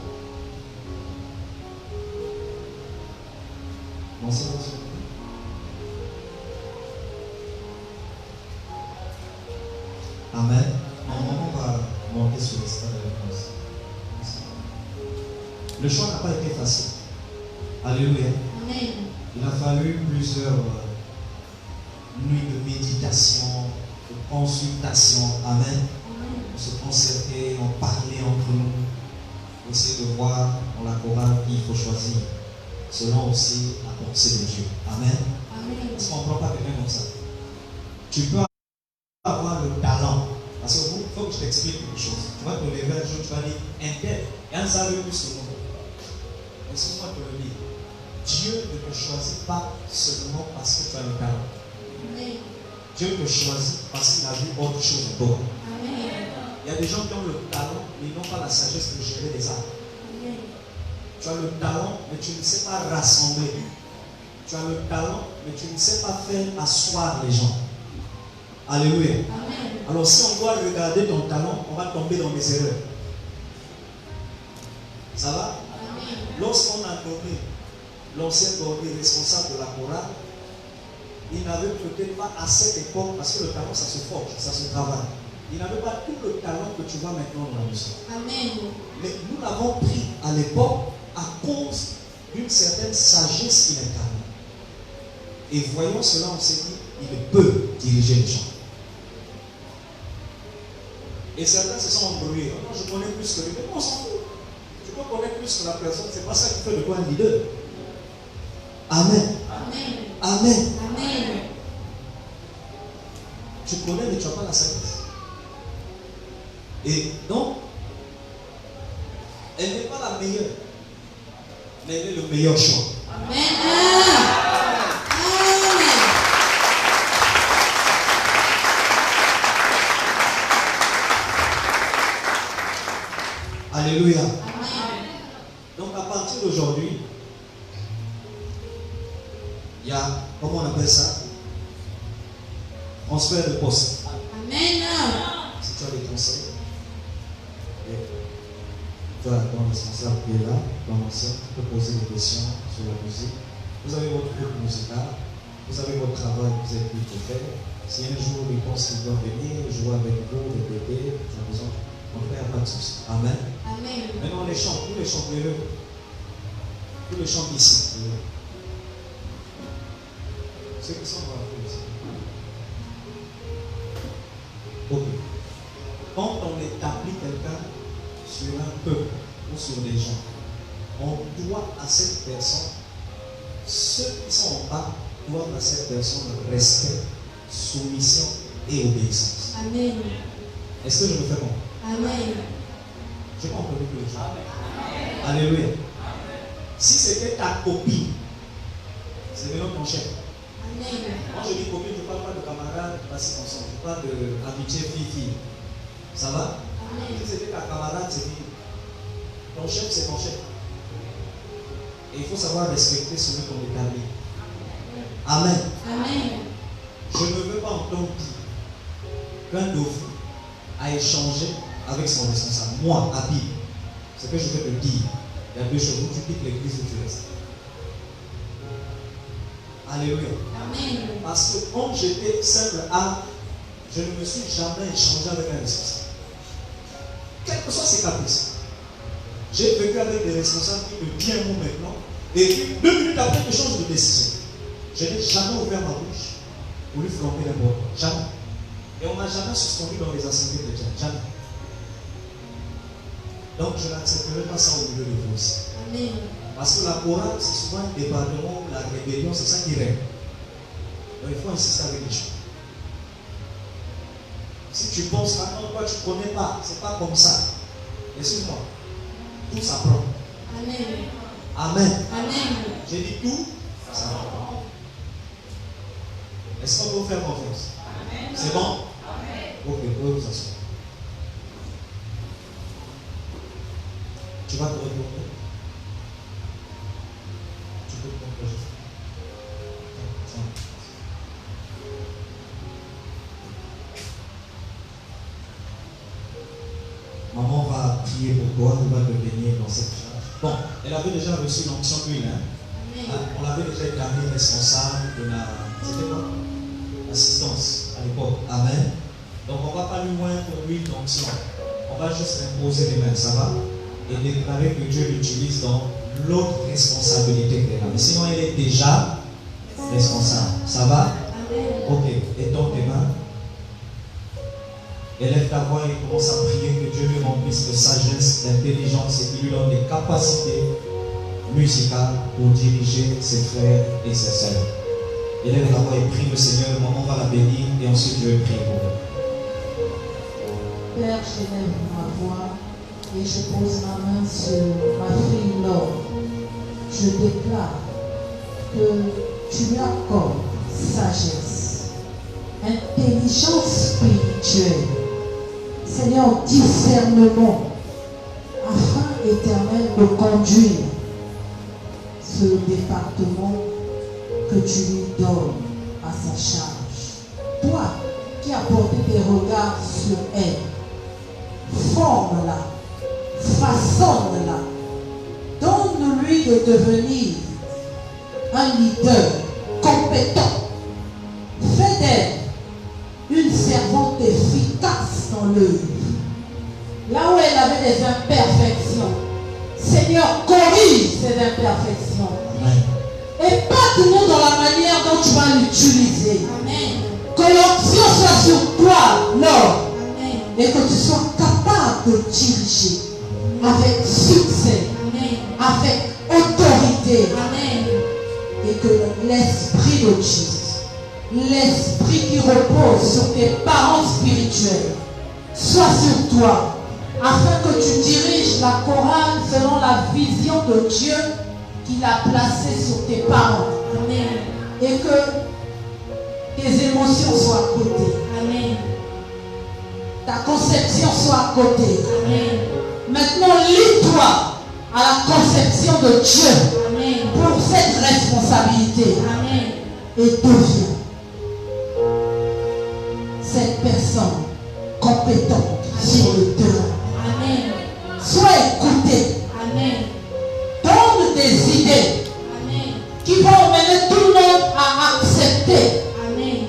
Non, c'est bon. Amen. On va monter sur le stade de réponse. Le choix n'a pas été facile. Alléluia. Amen. Il a fallu plusieurs nuits de méditation, de consultation. Amen. On se concertait, on parlait entre nous. On essaie de voir dans la chorale qui il faut choisir, selon aussi la pensée de Dieu. Amen. Amen. Parce qu'on ne prend pas quelqu'un comme ça. Tu peux avoir le talent. Parce qu'il faut que je t'explique quelque chose. Tu vas te lever un jour, tu vas dire, un tel, et un salut plus que moi. Laisse-moi te le dire. Dieu ne te choisit pas seulement parce que tu as le talent. Amen. Dieu te choisit parce qu'il a vu autre chose en toi. Amen. Il y a des gens qui ont le talent, mais ils n'ont pas la sagesse de gérer les âmes. Amen. Tu as le talent, mais tu ne sais pas rassembler. Tu as le talent, mais tu ne sais pas faire asseoir les gens. Alléluia. Amen. Alors si on doit regarder ton talent, on va tomber dans des erreurs. Ça va? Amen. Lorsqu'on a nommé l'ancien Gordy responsable de la chorale, il n'avait peut-être pas à cette époque, parce que le talent ça se forge, ça se travaille. Il n'avait pas tout le talent que tu vois maintenant dans la musique. Amen. Mais nous l'avons pris à l'époque à cause d'une certaine sagesse qu'il incarne. Et voyant cela, on s'est dit, il peut diriger les gens. Et certains se sont embrouillés. Oh non, je connais plus que lui. Mais on s'en fout. Tu peux connaître plus que la personne. C'est pas ça qui fait de toi un leader. Amen. Amen. Amen. Amen. Tu connais, mais tu n'as pas la sagesse. Et donc, elle n'est pas la meilleure, mais elle est le meilleur choix. Amen. Alléluia. Amen. Donc à partir d'aujourd'hui, il y a, comment on appelle ça? Transfert de poste. Amen. Si tu as des conseils, tu as ton responsable qui est là, ton ancien, tu peux poser des questions sur la musique. Vous avez votre groupe musical, vous avez votre travail que vous êtes plus pour faire. Si un jour il pense qu'il doit venir, jouer avec vous, répéter, tu as besoin, on ne fait pas de soucis. Amen. Amen. Maintenant les chants, tous les chants tous les chants ici. Ceux qui sont dans la foule ici. Ok. Quand on établit quelqu'un sur un peuple ou sur des gens, on doit à cette personne, ceux qui sont en bas doivent à cette personne respect, soumission et obéissance. Amen. Est-ce que je me fais comprendre? Amen. Je comprends tous les jours. Alléluia. Si c'était ta copine, c'est maintenant ton chef. Amen. Quand je dis copine, je ne parle pas de camarade, parce qu'on s'en je parle d'amitié fille-fille. Ça va? Amen. Si c'était ta camarade, c'est fille. Ton chef, c'est ton chef. Et il faut savoir respecter celui qu'on établit. Amen. Amen. Je ne veux pas entendre dire qu'un dauphin a échangé avec son responsable. Moi, Abi, ce que je veux te dire, il y a deux choses. Où tu quittes l'église ou tu restes. Alléluia. Amen. Parce que quand j'étais simple âme, je ne me suis jamais échangé avec un responsable. Quels que soient ses caprices. J'ai vécu avec des responsables qui me disent un mot maintenant, et puis 2 minutes après, ils changent de décision. Je n'ai jamais ouvert ma bouche pour lui flamber n'importe quoi. Jamais. Et on ne m'a jamais suspendu dans les assemblées de Dieu. Jamais. Donc je n'accepterai pas ça au milieu de vous aussi. Amen. Parce que la chorale, c'est souvent un département, la rébellion, c'est ça qui règne. Donc il faut insister avec les gens. Si tu penses, ah non, toi tu ne connais pas, c'est pas comme ça. Excuse-moi. Tout s'apprend. Amen. Amen. Amen. J'ai dit tout s'apprend. Est-ce qu'on peut vous faire confiance? C'est bon? Ok, vous pouvez vous asseoir. Tu vas te retourner. Tu peux te composer. Maman va prier pour toi, elle va te bénir dans cette charge. Bon, elle avait déjà reçu l'onction d'huile. On l'avait déjà établi responsable de la. C'était quoi? Assistance à l'époque. Amen. Donc on ne va pas lui loin pour l'huile d'onction. On va juste imposer les mains, ça va? Et déclarer que Dieu l'utilise dans l'autre responsabilité qu'elle a. Mais sinon, elle est déjà responsable. Ça va? Amen. Ok. Étends tes mains. Élève ta voix et commence à prier que Dieu lui remplisse de sagesse, d'intelligence et qu'il lui donne des capacités musicales pour diriger ses frères et ses sœurs. Élève ta voix et prie le Seigneur. Maman va la bénir et ensuite je vais prier pour elle. Père, j'élève ma voix et je pose ma main sur ma fille Laure. Je déclare que tu lui accordes sagesse, intelligence spirituelle, Seigneur, discernement, afin, Éternel, de conduire ce département que tu lui donnes à sa charge. Toi qui as porté tes regards sur elle, forme-la, façonne-la, donne-lui de devenir un leader compétent. Fais d'elle une servante efficace dans l'œuvre. Là où elle avait des imperfections, Seigneur, corrige ces imperfections. Amen. Et pas-nous dans la manière dont tu vas l'utiliser. Amen. Que l'onction soit sur toi, Lord. Amen. Et que tu sois capable de diriger avec succès, Amen. avec autorité. Amen. Et que l'Esprit de Jésus l'esprit qui repose sur tes parents spirituels soit sur toi, afin que tu diriges la chorale selon la vision de Dieu qu'il a placée sur tes parents. Amen. Et que tes émotions soient à côté. Amen. Ta conception soit à côté. Amen. Maintenant, lis-toi à la conception de Dieu Amen. pour cette responsabilité. Amen. Et deviens cette personne compétente sur le terrain. Amen. Sois écouté. Amen. Donne des idées Amen. qui vont mener tout le monde à accepter. Amen.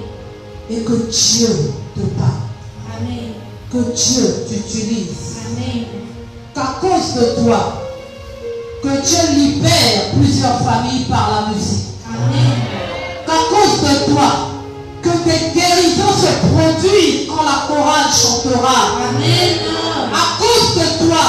Et que Dieu te parle. Amen. Que Dieu t'utilise. Amen. Qu'à cause de toi, que Dieu libère plusieurs familles par la musique. Amen. Qu'à cause de toi, que des guérisons se produisent quand la chorale chantera. Amen. À cause de toi,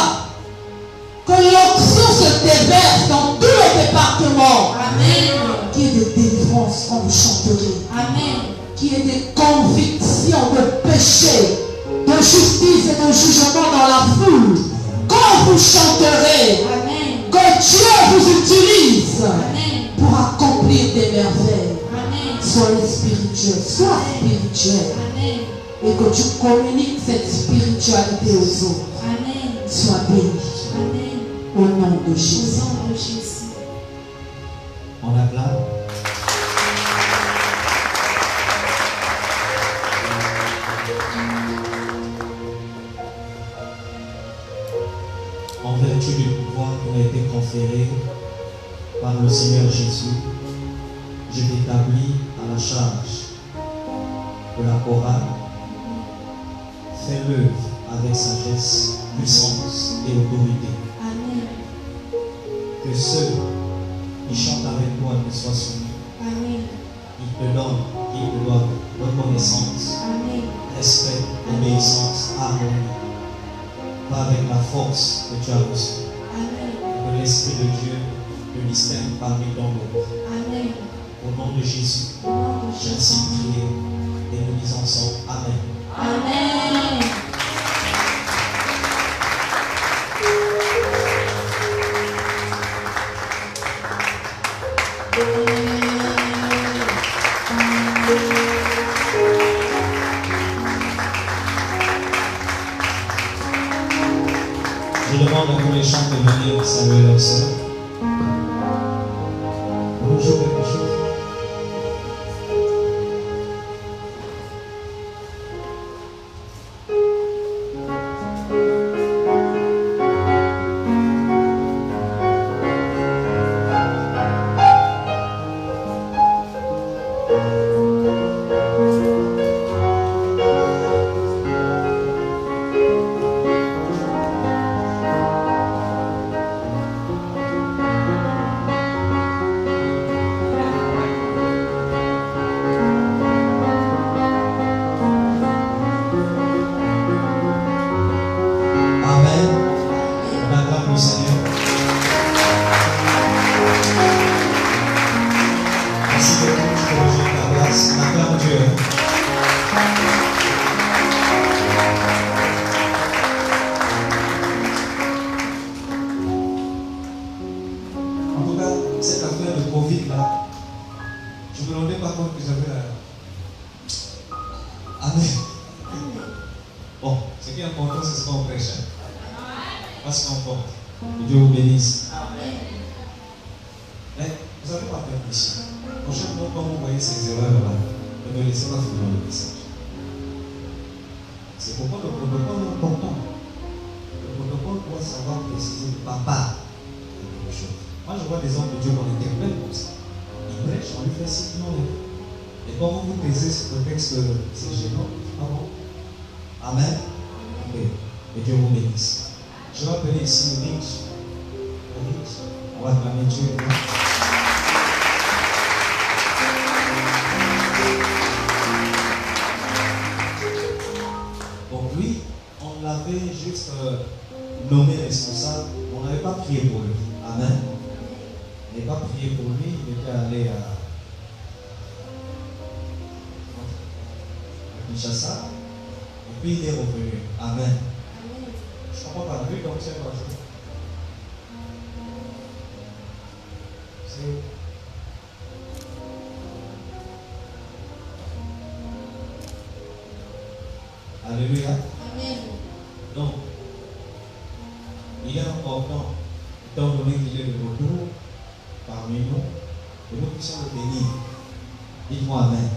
que l'onction se déverse dans tous les départements. Amen. Qu'il y ait des délivrances quand vous chanterez. Amen. Qu'il y ait des convictions de péché, de justice et de jugement dans la foule. Quand vous chanterez, Amen. que Dieu vous utilise Amen. pour accomplir des merveilles. Amen. Soyez spirituel, sois spirituel. Amen. Et que tu communiques cette spiritualité aux autres. Amen. Sois béni. Amen. Au nom de Au Jésus. nom de Jésus. On acclame. En vertu du pouvoir qui m'a été conféré par le Seigneur Jésus, je t'établis à la charge de la chorale. Fais l'œuvre avec sagesse, puissance et autorité. Amen. Que ceux qui chantent avec toi te soient soumis. Amen. Ils te doivent reconnaissance, Amen. respect, obéissance, harmonie. Pas avec la force que tu as reçue. Amen. Que l'Esprit de Dieu te distingue parmi ton lot. Amen. Au nom de Jésus, Au nom de j'ai ainsi Jésus. prié et nous disons ensemble Amen. Amen. Je demande à tous les chants de venir saluer leur sœur. Bonjour quelque chose. Amen. On acclame le Seigneur. Merci beaucoup, je peux rejoindre ta place. On acclame Dieu. En tout cas, cette affaire de Covid là, je ne me rendais pas compte que j'avais la. Amen. Bon, ce qui est important, c'est ce qu'on prêche. Pas ce qu'on porte. Que Dieu vous bénisse. Mais vous n'avez pas peur ici. Prochainement, quand vous voyez ces erreurs-là, ne me laissez pas finir le message. C'est pourquoi le protocole est important. Le protocole doit savoir préciser papa quelque chose. Moi, je vois des hommes de Dieu qu'on interpelle comme ça. Ils prêchent, on lui fait ci, non. Et quand vous vous taisez ce prétexte que c'est gênant, ah bon? Amen. Ok. Et Dieu vous bénisse. Je vais appeler ici Rich. Rich. On va acclamer Dieu. Donc lui, on l'avait juste nommé responsable. On n'avait pas prié pour lui. Amen. On n'avait pas prié pour lui. Il était allé Kinshasa. Et puis il est revenu. Amen. Je ne comprends pas. Lui, donc c'est quoi? C'est où? Alléluia. Amen. Donc, il est important, étant donné qu'il est de retour parmi nous, que nous puissions le bénir. Dites-moi Amen.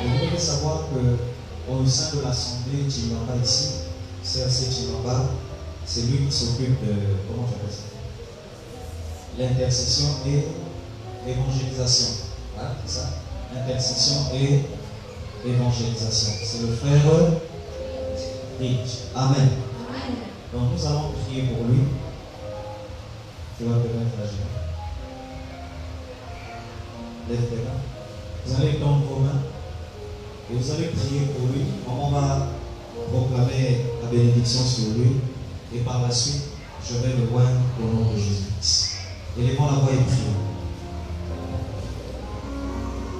Et vous devez savoir qu'au sein de l'assemblée Chilamba ici, CRC Chilamba, c'est lui qui s'occupe de, comment j'appelle ça? L'intercession et l'évangélisation. Voilà, c'est ça? Intercession et évangélisation. C'est le frère Rich. Amen. Donc nous allons prier pour lui. Tu vas te mettre à genoux. Lève tes mains. Vous allez tendre vos mains et vous allez prier pour lui. On va proclamer la bénédiction sur lui et par la suite, je vais le voir au nom de Jésus-Christ. Élevons la voix et prions.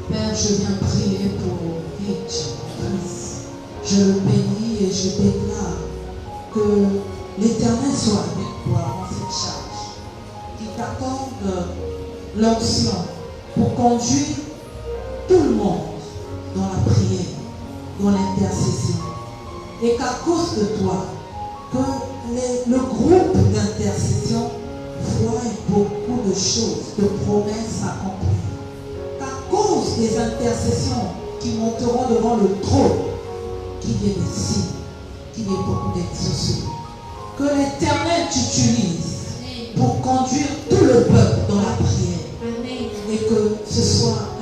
Père, je viens prier pour Rich, mon fils. Je le bénis et je déclare que l'Éternel soit avec toi dans cette charge. Qu'il t'accorde l'onction pour conduire tout le monde dans la prière, dans l'intercession. Et qu'à cause de toi, que le groupe d'intercession voit beaucoup de choses, de promesses accomplies. Qu'à cause des intercessions qui monteront devant le trône, qu'il y ait des signes, qu'il y ait beaucoup d'exaucés. Que l'Éternel t'utilise pour conduire tout le peuple dans la prière. Amen. Et que ce soit